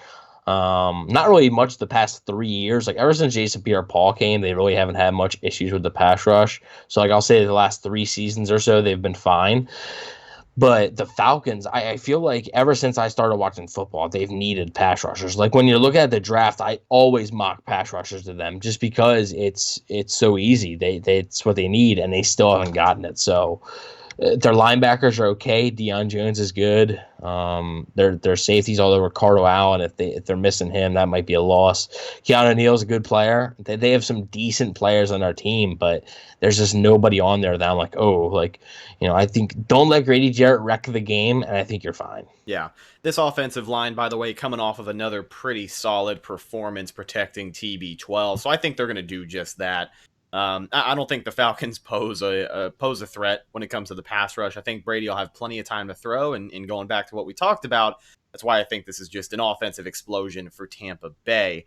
[SPEAKER 7] Not really much the past 3 years. Like ever since Jason Pierre-Paul came, they really haven't had much issues with the pass rush. So I'll say the last 3 seasons or so they've been fine. But the Falcons, I feel like ever since I started watching football, they've needed pass rushers. Like when you're looking at the draft, I always mock pass rushers to them just because it's so easy. It's what they need, and they still haven't gotten it. So their linebackers are okay. Deion Jones is good. Their safeties, although Ricardo Allen, if they're missing him, that might be a loss. Keanu Neal's a good player. They have some decent players on their team, but there's just nobody on there that I'm like, I think don't let Grady Jarrett wreck the game, and I think you're fine.
[SPEAKER 6] Yeah. This offensive line, by the way, coming off of another pretty solid performance protecting TB12. So I think they're going to do just that. I don't think the Falcons pose a threat when it comes to the pass rush. I think Brady will have plenty of time to throw, and going back to what we talked about, that's why I think this is just an offensive explosion for Tampa Bay.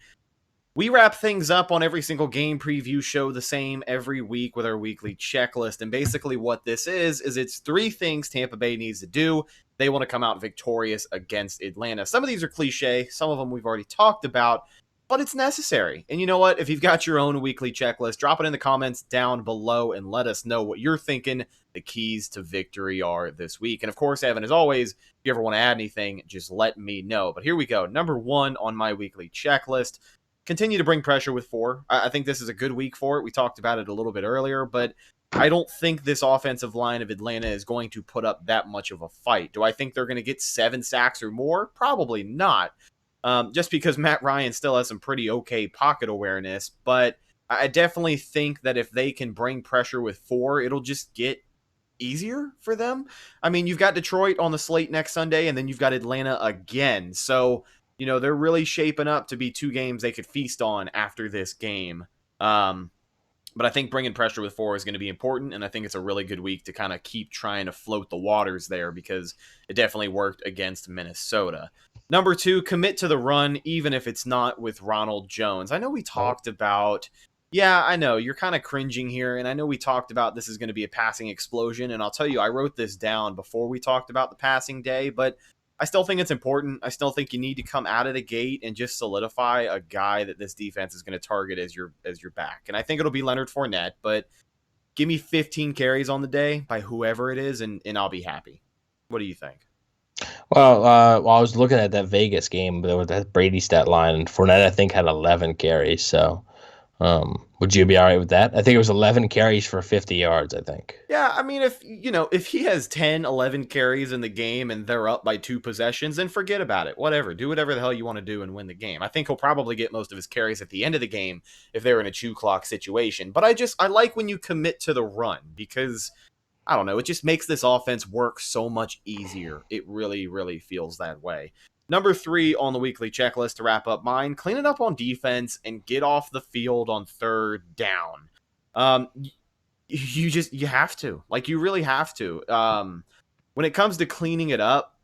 [SPEAKER 6] We wrap things up on every single game preview show the same every week with our weekly checklist, and basically what this is it's 3 things Tampa Bay needs to do. They want to come out victorious against Atlanta. Some of these are cliche, some of them we've already talked about. but it's necessary. And you know what? If you've got your own weekly checklist, drop it in the comments down below and let us know what you're thinking the keys to victory are this week. And of course, Evan, as always, if you ever want to add anything, just let me know. But here we go. Number 1 on my weekly checklist. Continue to bring pressure with 4. I think this is a good week for it. We talked about it a little bit earlier, but I don't think this offensive line of Atlanta is going to put up that much of a fight. Do I think they're going to get 7 sacks or more? Probably not. Just because Matt Ryan still has some pretty okay pocket awareness, but I definitely think that if they can bring pressure with 4, it'll just get easier for them. I mean, you've got Detroit on the slate next Sunday, and then you've got Atlanta again. So, you know, they're really shaping up to be 2 games they could feast on after this game. But I think bringing pressure with 4 is going to be important, and I think it's a really good week to kind of keep trying to float the waters there because it definitely worked against Minnesota. Number 2, commit to the run, even if it's not with Ronald Jones. I know we talked about, yeah, I know, you're kind of cringing here, and I know we talked about this is going to be a passing explosion, and I'll tell you, I wrote this down before we talked about the passing day, but I still think it's important. I still think you need to come out of the gate and just solidify a guy that this defense is going to target as your back. And I think it'll be Leonard Fournette, but give me 15 carries on the day by whoever it is, and I'll be happy. What do you think?
[SPEAKER 7] Well, I was looking at that Vegas game with that Brady stat line, and Fournette, I think, had 11 carries. So would you be all right with that? I think it was 11 carries for 50 yards, I think.
[SPEAKER 6] Yeah, I mean, if he has 10, 11 carries in the game and they're up by 2 possessions, then forget about it. Whatever. Do whatever the hell you want to do and win the game. I think he'll probably get most of his carries at the end of the game if they're in a 2 clock situation. But I like when you commit to the run because, I don't know, it just makes this offense work so much easier. It really, really feels that way. Number 3 on the weekly checklist to wrap up mine, clean it up on defense and get off the field on 3rd down. You have to. Like, you really have to. When it comes to cleaning it up,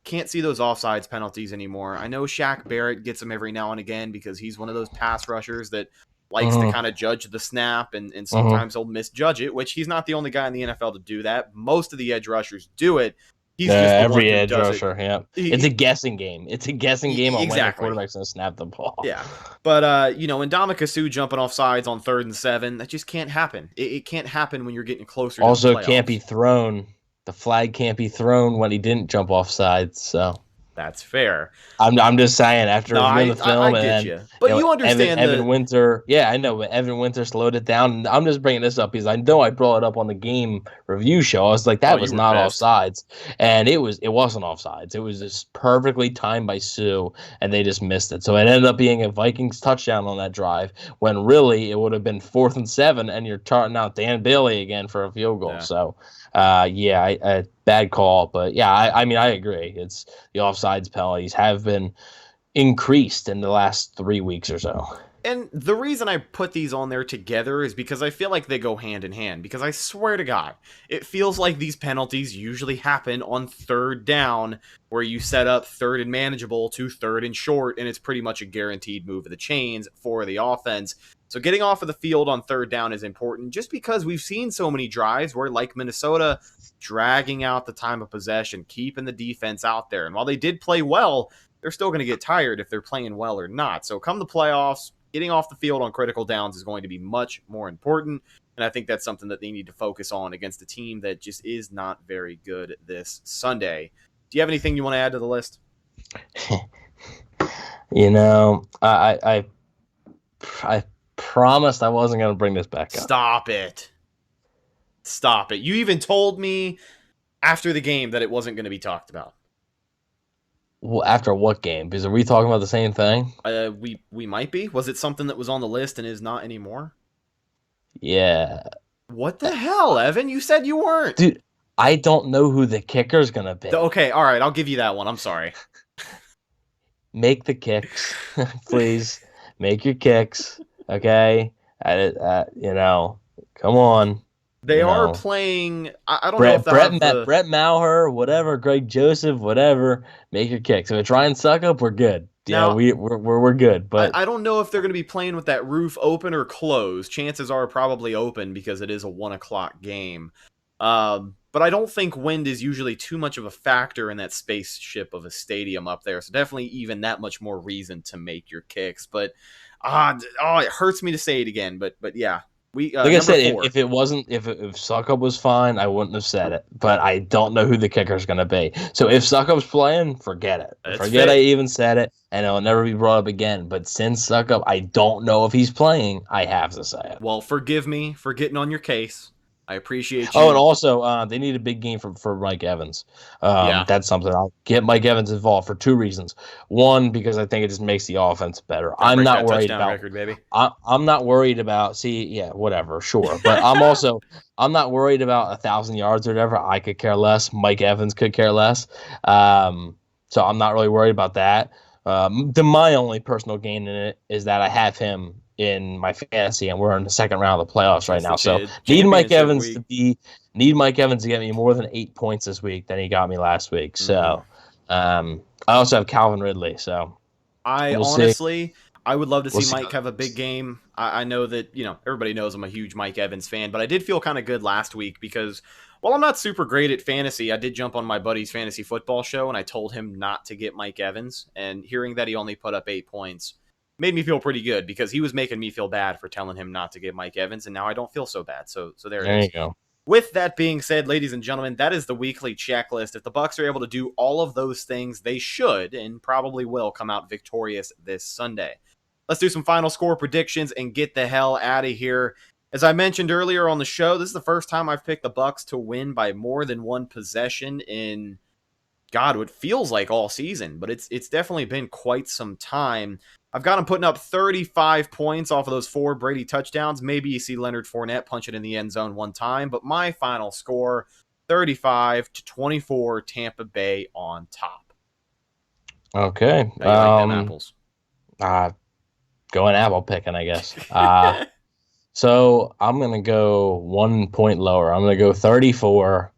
[SPEAKER 6] can't see those offsides penalties anymore. I know Shaq Barrett gets them every now and again because he's one of those pass rushers that likes to kind of judge the snap, and sometimes he'll misjudge it, which he's not the only guy in the NFL to do that. Most of the edge rushers do it. He's just
[SPEAKER 7] every edge rusher, yeah. It's a guessing game. It's a guessing game on when the quarterback's going to snap the ball.
[SPEAKER 6] Yeah. But, Ndamukong Suh jumping off sides on 3rd and 7, that just can't happen. It can't happen when you're getting closer
[SPEAKER 7] also,
[SPEAKER 6] to the playoffs.
[SPEAKER 7] Can't be thrown. The flag can't be thrown when he didn't jump off sides, so...
[SPEAKER 6] That's fair.
[SPEAKER 7] I'm just saying after reviewing the film,
[SPEAKER 6] I get you. But you understand
[SPEAKER 7] Evan Winter. Yeah, I know, but Evan Winter slowed it down. I'm just bringing this up because I know I brought it up on the game review show. I was like, that was not offsides, and it wasn't offsides. It was just perfectly timed by Sue, and they just missed it. So it ended up being a Vikings touchdown on that drive when really it would have been 4th and 7, and you're charting out Dan Bailey again for a field goal. Yeah. So bad call, but yeah, I mean, I agree. It's the offsides penalties have been increased in the last 3 weeks or so.
[SPEAKER 6] And the reason I put these on there together is because I feel like they go hand in hand. Because I swear to God, it feels like these penalties usually happen on 3rd down, where you set up 3rd and manageable to 3rd and short, and it's pretty much a guaranteed move of the chains for the offense. So getting off of the field on 3rd down is important, just because we've seen so many drives where, like Minnesota, dragging out the time of possession, keeping the defense out there. And while they did play well, they're still going to get tired if they're playing well or not. So come the playoffs, getting off the field on critical downs is going to be much more important, and I think that's something that they need to focus on against a team that just is not very good this Sunday. Do you have anything you want to add to the list?
[SPEAKER 7] I promised I wasn't going to bring this back up.
[SPEAKER 6] Stop it. You even told me after the game that it wasn't going to be talked about.
[SPEAKER 7] Well, after what game? Because are we talking about the same thing?
[SPEAKER 6] We might be. Was it something that was on the list and is not anymore?
[SPEAKER 7] Yeah.
[SPEAKER 6] What the hell, Evan? You said you weren't.
[SPEAKER 7] Dude, I don't know who the kicker's going to be.
[SPEAKER 6] Okay, all right. I'll give you that one. I'm sorry.
[SPEAKER 7] Make the kicks, please. Make your kicks, okay? Come on.
[SPEAKER 6] They are playing. I don't know if
[SPEAKER 7] Brett Maher, whatever, Greg Joseph, whatever. Make your kicks. If it's Ryan Suckup, we're good. Yeah, we're good. But
[SPEAKER 6] I don't know if they're going to be playing with that roof open or closed. Chances are probably open because it is a 1:00 game. but I don't think wind is usually too much of a factor in that spaceship of a stadium up there. So definitely even that much more reason to make your kicks. But it hurts me to say it again. But yeah, we
[SPEAKER 7] like I said,
[SPEAKER 6] 4.
[SPEAKER 7] if Suckup was fine, I wouldn't have said it. But I don't know who the kicker is going to be. So if Suckup's playing, forget it. Forget I even said it, and it'll never be brought up again. But since Suckup, I don't know if he's playing. I have to say it.
[SPEAKER 6] Well, forgive me for getting on your case. I appreciate you.
[SPEAKER 7] Oh, and also, they need a big game for Mike Evans. That's something. I'll get Mike Evans involved for 2 reasons. One, because I think it just makes the offense better. I'm not worried about
[SPEAKER 6] record, baby.
[SPEAKER 7] I'm not worried about. Whatever, sure. But I'm not worried about 1,000 yards or whatever. I could care less. Mike Evans could care less. So I'm not really worried about that. My only personal gain in it is that I have him in my fantasy, and we're in the second round of the playoffs right now. So need Mike Evans to get me more than 8 points this week than he got me last week. So I also have Calvin Ridley. So
[SPEAKER 6] I would love to see Mike have a big game. I know that, everybody knows I'm a huge Mike Evans fan, but I did feel kind of good last week because while I'm not super great at fantasy, I did jump on my buddy's fantasy football show and I told him not to get Mike Evans, and hearing that he only put up 8 points made me feel pretty good because he was making me feel bad for telling him not to get Mike Evans, and now I don't feel so bad. So there it is.
[SPEAKER 7] You go.
[SPEAKER 6] With that being said, ladies and gentlemen, that is the weekly checklist. If the Bucs are able to do all of those things, they should and probably will come out victorious this Sunday. Let's do some final score predictions and get the hell out of here. As I mentioned earlier on the show, this is the first time I've picked the Bucs to win by more than one possession in, what feels like all season, but it's definitely been quite some time. I've got him putting up 35 points off of those 4 Brady touchdowns. Maybe you see Leonard Fournette punch it in the end zone one time, but my final score, 35-24, Tampa Bay on top.
[SPEAKER 7] Okay.
[SPEAKER 6] How you like them apples?
[SPEAKER 7] Going apple picking, I guess. So I'm going to go 1 point lower. I'm going to go 34-26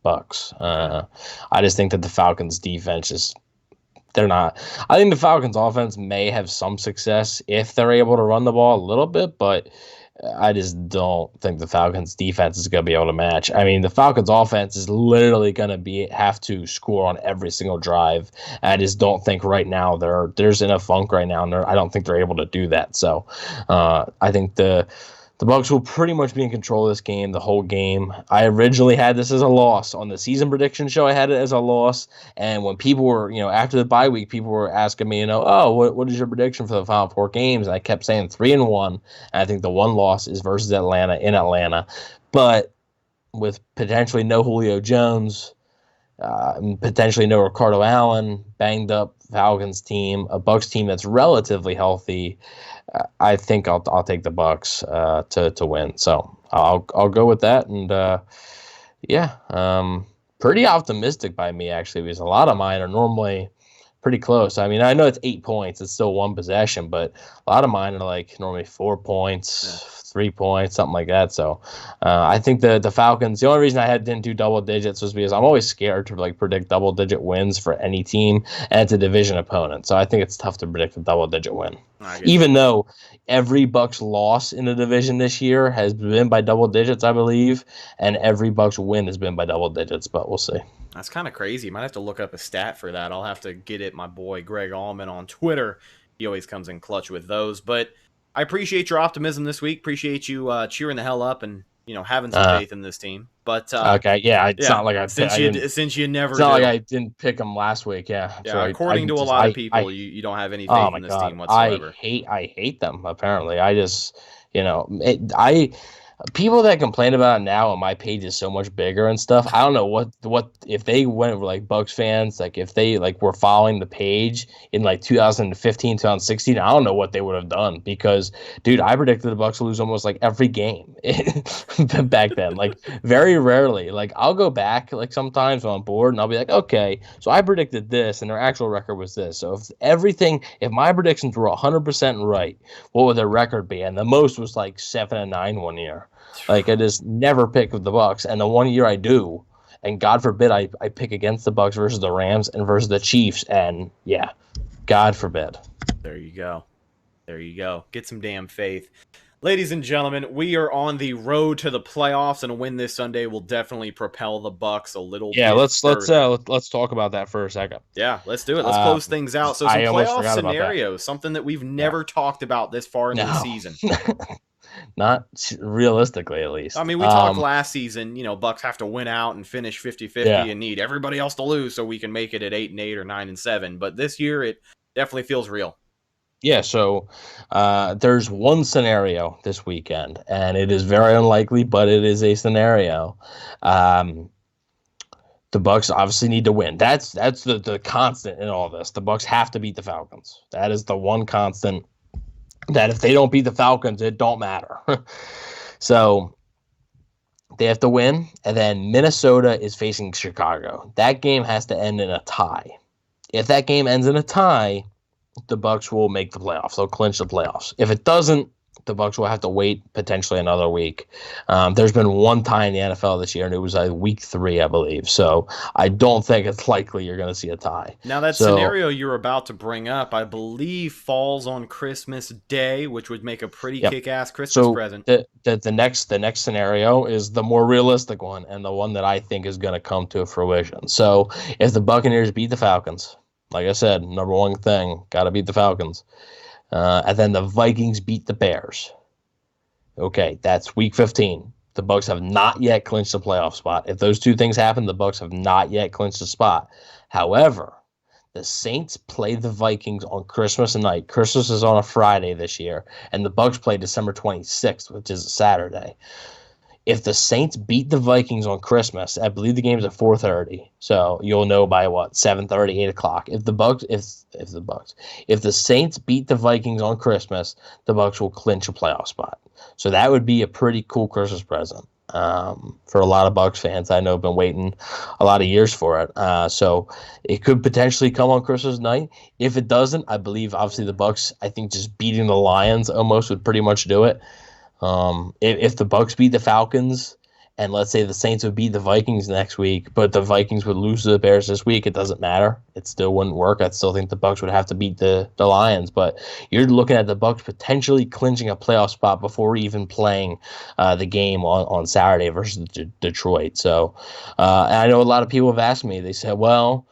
[SPEAKER 7] Bucs. I just think that the Falcons defense they're not. I think the Falcons offense may have some success if they're able to run the ball a little bit, but I just don't think the Falcons defense is going to be able to match. I mean, the Falcons offense is literally going to have to score on every single drive. I just don't think right now they're in a funk right now, and I don't think they're able to do that. So I think the Bucs will pretty much be in control of this game the whole game. I originally had this as a loss. On the season prediction show, I had it as a loss. And when people were, after the bye week, people were asking me, what is your prediction for the final 4 games? And I kept saying 3-1. And I think the one loss is versus Atlanta in Atlanta. But with potentially no Julio Jones, potentially no Ricardo Allen, banged up Falcons team, a Bucs team that's relatively healthy, I think I'll take the Bucs to win. So I'll go with that, and pretty optimistic by me actually, because a lot of mine are normally pretty close. I mean, I know it's 8 points, it's still one possession, but a lot of mine are like normally 4 points. 3 points, something like that. So I think the Falcons, the only reason I didn't do double digits was because I'm always scared to predict double digit wins for any team, and it's a division opponent. So I think it's tough to predict a double digit win. Even though every Bucs loss in the division this year has been by double digits, I believe, and every Bucs win has been by double digits, but we'll see.
[SPEAKER 6] That's kind of crazy. You might have to look up a stat for that. I'll have to get it my boy Greg Allman on Twitter. He always comes in clutch with those, but I appreciate your optimism this week. Appreciate you cheering the hell up and having some faith in this team. But
[SPEAKER 7] okay, it's not like
[SPEAKER 6] since you never.
[SPEAKER 7] It's not like I didn't pick them last week. Yeah.
[SPEAKER 6] So according to a lot of people, you don't have any faith in this team whatsoever.
[SPEAKER 7] I hate them. Apparently, I just people that complain about it now, and my page is so much bigger and stuff. I don't know what if they went like Bucs fans, like if they were following the page in 2015, 2016. I don't know what they would have done, because dude, I predicted the Bucs would lose almost every game back then. Very rarely. I'll go back sometimes when I'm bored and I'll be like, okay, so I predicted this and their actual record was this. So if my predictions were 100% right, what would their record be? And the most was 7-9 one year. I just never pick with the Bucs, and the one year I do, and God forbid I pick against the Bucs versus the Rams and versus the Chiefs, and God forbid.
[SPEAKER 6] There you go. Get some damn faith. Ladies and gentlemen, we are on the road to the playoffs, and a win this Sunday will definitely propel the Bucs a little bit further.
[SPEAKER 7] Let's talk about that for a second.
[SPEAKER 6] Yeah, let's do it. Let's close things out. So some playoff scenarios, something that we've never talked about this far into the season.
[SPEAKER 7] Not realistically, at least.
[SPEAKER 6] I mean, we talked last season, Bucs have to win out and finish 50-50 and need everybody else to lose so we can make it at 8-8 or 9-7. But this year, it definitely feels real.
[SPEAKER 7] Yeah, so there's one scenario this weekend, and it is very unlikely, but it is a scenario. The Bucs obviously need to win. That's the constant in all this. The Bucs have to beat the Falcons. That is the one constant. That if they don't beat the Falcons, it don't matter. So they have to win, and then Minnesota is facing Chicago. That game has to end in a tie. If that game ends in a tie, the Bucs will make the playoffs. They'll clinch the playoffs. If it doesn't, the Bucs will have to wait potentially another week. There's been one tie in the NFL this year, and it was week 3, I believe. So I don't think it's likely you're going to see a tie.
[SPEAKER 6] Now, that scenario you're about to bring up, I believe, falls on Christmas Day, which would make a pretty kick-ass Christmas present.
[SPEAKER 7] The next scenario is the more realistic one, and the one that I think is going to come to fruition. So if the Buccaneers beat the Falcons, like I said, number one thing, got to beat the Falcons. And then the Vikings beat the Bears. Okay, that's week 15. The Bucs have not yet clinched the playoff spot. If those two things happen, the Bucs have not yet clinched the spot. However, the Saints play the Vikings on Christmas night. Christmas is on a Friday this year, and the Bucs play December 26th, which is a Saturday. If the Saints beat the Vikings on Christmas, I believe the game's at 4:30, so you'll know by 7:30, 8 o'clock. If the Saints beat the Vikings on Christmas, the Bucs will clinch a playoff spot. So that would be a pretty cool Christmas present for a lot of Bucs fans. I know have been waiting a lot of years for it. So it could potentially come on Christmas night. If it doesn't, I believe obviously the Bucs, I think just beating the Lions almost would pretty much do it. If the Bucs beat the Falcons, and let's say the Saints would beat the Vikings next week, but the Vikings would lose to the Bears this week, it doesn't matter. It still wouldn't work. I still think the Bucs would have to beat the Lions, but you're looking at the Bucs potentially clinching a playoff spot before even playing the game on Saturday versus Detroit. So, and I know a lot of people have asked me. They said, well,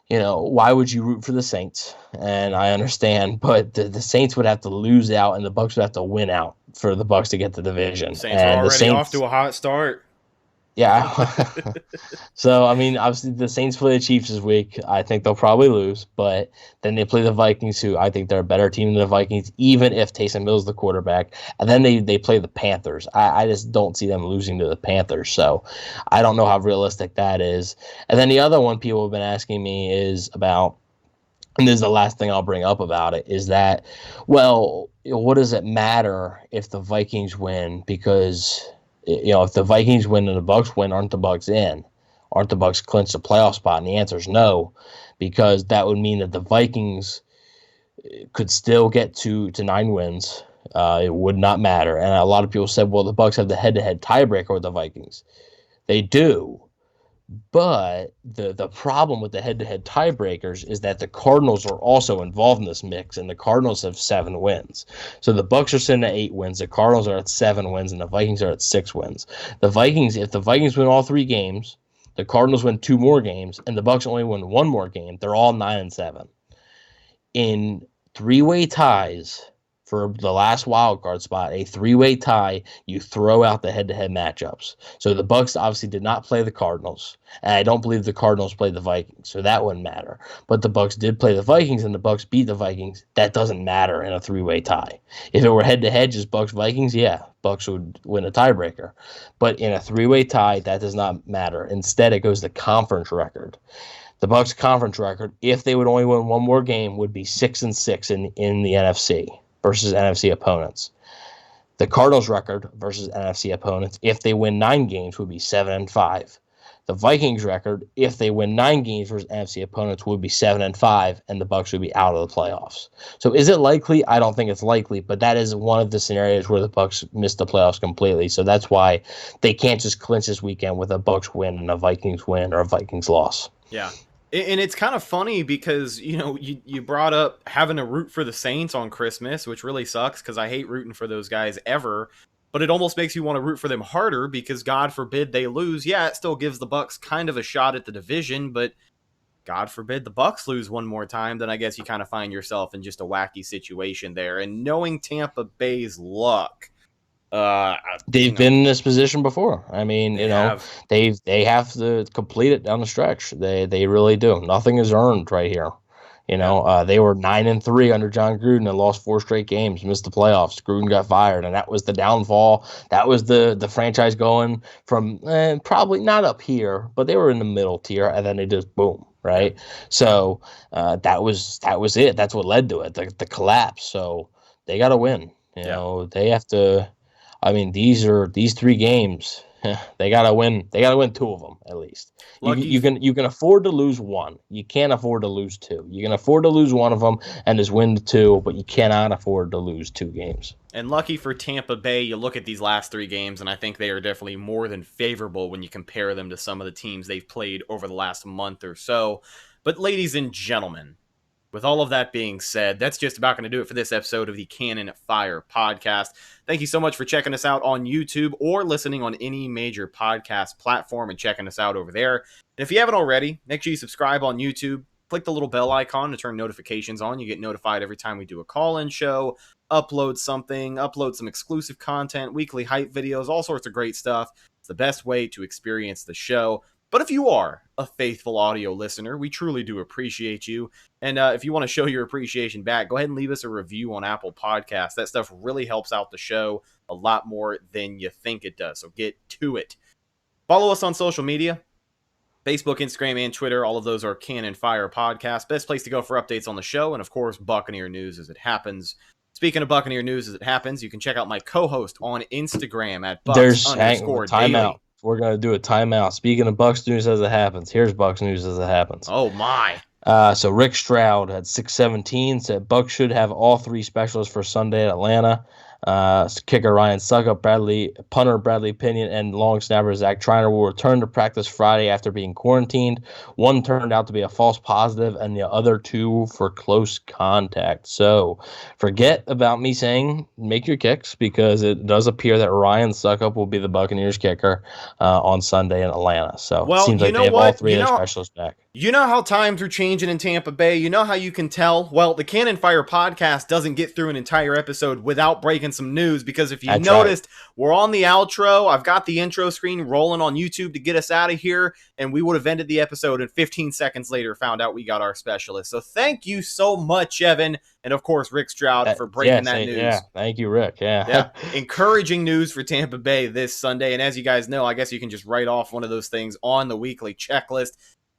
[SPEAKER 7] why would you root for the Saints? And I understand, but the Saints would have to lose out, and the Bucs would have to win out for the Bucs to get the division.
[SPEAKER 6] Saints are already off to a hot start.
[SPEAKER 7] Yeah. So, I mean, obviously the Saints play the Chiefs this week. I think they'll probably lose, but then they play the Vikings, who I think they're a better team than the Vikings, even if Taysom Hill's the quarterback. And then they play the Panthers. I just don't see them losing to the Panthers, so I don't know how realistic that is. And then the other one people have been asking me is about, and this is the last thing I'll bring up about it, is that, well, what does it matter if the Vikings win? Because, if the Vikings win and the Bucs win, aren't the Bucs in? Aren't the Bucs clinched the playoff spot? And the answer is no, because that would mean that the Vikings could still get to 9 wins. It would not matter. And a lot of people said, well, the Bucs have the head-to-head tiebreaker with the Vikings. They do. But the problem with the head-to-head tiebreakers is that the Cardinals are also involved in this mix, and the Cardinals have 7 wins. So the Bucs are sitting at 8 wins, the Cardinals are at 7 wins, and the Vikings are at 6 wins. If the Vikings win all 3 games, the Cardinals win 2 more games, and the Bucs only win 1 more game, they're all 9-7. In 3-way ties for the last wild card spot, a 3-way tie, you throw out the head-to-head matchups. So the Bucs obviously did not play the Cardinals, and I don't believe the Cardinals played the Vikings, so that wouldn't matter. But the Bucs did play the Vikings, and the Bucs beat the Vikings. That doesn't matter in a 3-way tie. If it were head-to-head, just Bucs-Vikings, yeah, Bucs would win a tiebreaker. But in a 3-way tie, that does not matter. Instead, it goes to conference record. The Bucs' conference record, if they would only win 1 more game, would be 6-6 in the NFC. Versus NFC opponents. The Cardinals' record versus NFC opponents, if they win 9 games, would be 7-5. The Vikings' record, if they win 9 games versus NFC opponents, would be 7-5, and the Bucs would be out of the playoffs. So is it likely? I don't think it's likely, but that is one of the scenarios where the Bucs missed the playoffs completely. So that's why they can't just clinch this weekend with a Bucs win and a Vikings win or a Vikings loss.
[SPEAKER 6] Yeah. And it's kind of funny because, you brought up having to root for the Saints on Christmas, which really sucks because I hate rooting for those guys ever. But it almost makes you want to root for them harder because God forbid they lose. Yeah, it still gives the Bucs kind of a shot at the division, but God forbid the Bucs lose one more time, then I guess you kind of find yourself in just a wacky situation there. And knowing Tampa Bay's luck,
[SPEAKER 7] they've been in this position before. I mean,
[SPEAKER 6] They
[SPEAKER 7] they have to complete it down the stretch. They really do. Nothing is earned right here. They were 9-3 under John Gruden and lost 4 straight games, missed the playoffs. Gruden got fired, and that was the downfall. That was the franchise going from probably not up here, but they were in the middle tier, and then they just boom, right? So that was it. That's what led to it, the collapse. So they got to win. They have to. I mean, these 3 games. They gotta win. They gotta win 2 of them at least. You can afford to lose 1. You can't afford to lose 2. You can afford to lose 1 of them and just win the 2, but you cannot afford to lose 2 games.
[SPEAKER 6] And lucky for Tampa Bay, you look at these last 3 games, and I think they are definitely more than favorable when you compare them to some of the teams they've played over the last month or so. But ladies and gentlemen, with all of that being said, that's just about going to do it for this episode of the Cannon Fire Podcast. Thank you so much for checking us out on YouTube or listening on any major podcast platform and checking us out over there. And if you haven't already, make sure you subscribe on YouTube. Click the little bell icon to turn notifications on. You get notified every time we do a call-in show, upload some exclusive content, weekly hype videos, all sorts of great stuff. It's the best way to experience the show. But if you are a faithful audio listener, we truly do appreciate you. And if you want to show your appreciation back, go ahead and leave us a review on Apple Podcasts. That stuff really helps out the show a lot more than you think it does. So get to it. Follow us on social media. Facebook, Instagram, and Twitter. All of those are Cannon Fire Podcast. Best place to go for updates on the show. And of course, Buccaneer News as it happens. Speaking of Buccaneer News as it happens, you can check out my co-host on Instagram at Bucs_Daily.
[SPEAKER 7] We're going to do a timeout. Speaking of Bucs news as it happens, here's Bucs news as it happens.
[SPEAKER 6] Oh, my.
[SPEAKER 7] So Rick Stroud at 617 said Bucs should have all 3 specialists for Sunday at Atlanta. Kicker Ryan Suckup, punter Bradley Pinion, and long snapper Zach Triner will return to practice Friday after being quarantined. 1 turned out to be a false positive, and the other 2 for close contact. So forget about me saying make your kicks, because it does appear that Ryan Suckup will be the Buccaneers kicker on Sunday in Atlanta. So it seems like they have all 3 of their specialists back.
[SPEAKER 6] You know how times are changing in Tampa Bay? You know how you can tell? Well, the Cannon Fire Podcast doesn't get through an entire episode without breaking some news, because if you noticed, we're on the outro. I've got the intro screen rolling on YouTube to get us out of here, and we would have ended the episode and 15 seconds later found out we got our specialist. So thank you so much, Evan, and of course, Rick Stroud for breaking that news.
[SPEAKER 7] Yeah, thank you, Rick.
[SPEAKER 6] Yeah. Encouraging news for Tampa Bay this Sunday, and as you guys know, I guess you can just write off one of those things on the weekly checklist.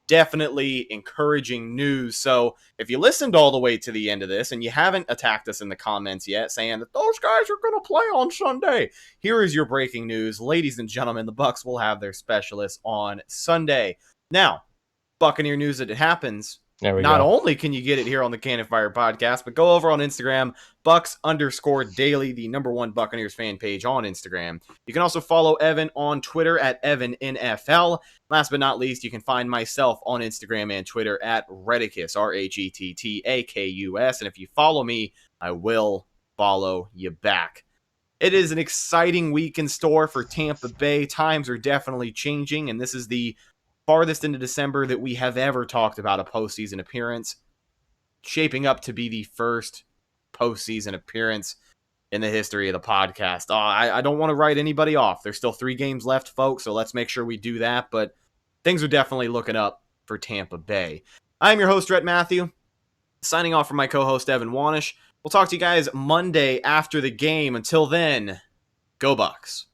[SPEAKER 6] Definitely encouraging news. So if you listened all the way to the end of this and you haven't attacked us in the comments yet saying that those guys are going to play on Sunday, here is your breaking news. Ladies and gentlemen, the Bucs will have their specialists on Sunday. Now, Buccaneer news that it happens. Not only can you get it here on the Cannon Fire Podcast, but go over on Instagram, Bucs_Daily, the #1 Buccaneers fan page on Instagram. You can also follow Evan on Twitter at EvanNFL. Last but not least, you can find myself on Instagram and Twitter at Rhettakus, RHETTAKUS. And if you follow me, I will follow you back. It is an exciting week in store for Tampa Bay. Times are definitely changing, and this is the farthest into December that we have ever talked about a postseason appearance, shaping up to be the first postseason appearance in the history of the podcast. I don't want to write anybody off. There's still 3 games left, folks, so let's make sure we do that, but things are definitely looking up for Tampa Bay. I'm your host, Rhett Matthew, signing off from my co-host, Evan Wanish. We'll talk to you guys Monday after the game. Until then, go Bucs.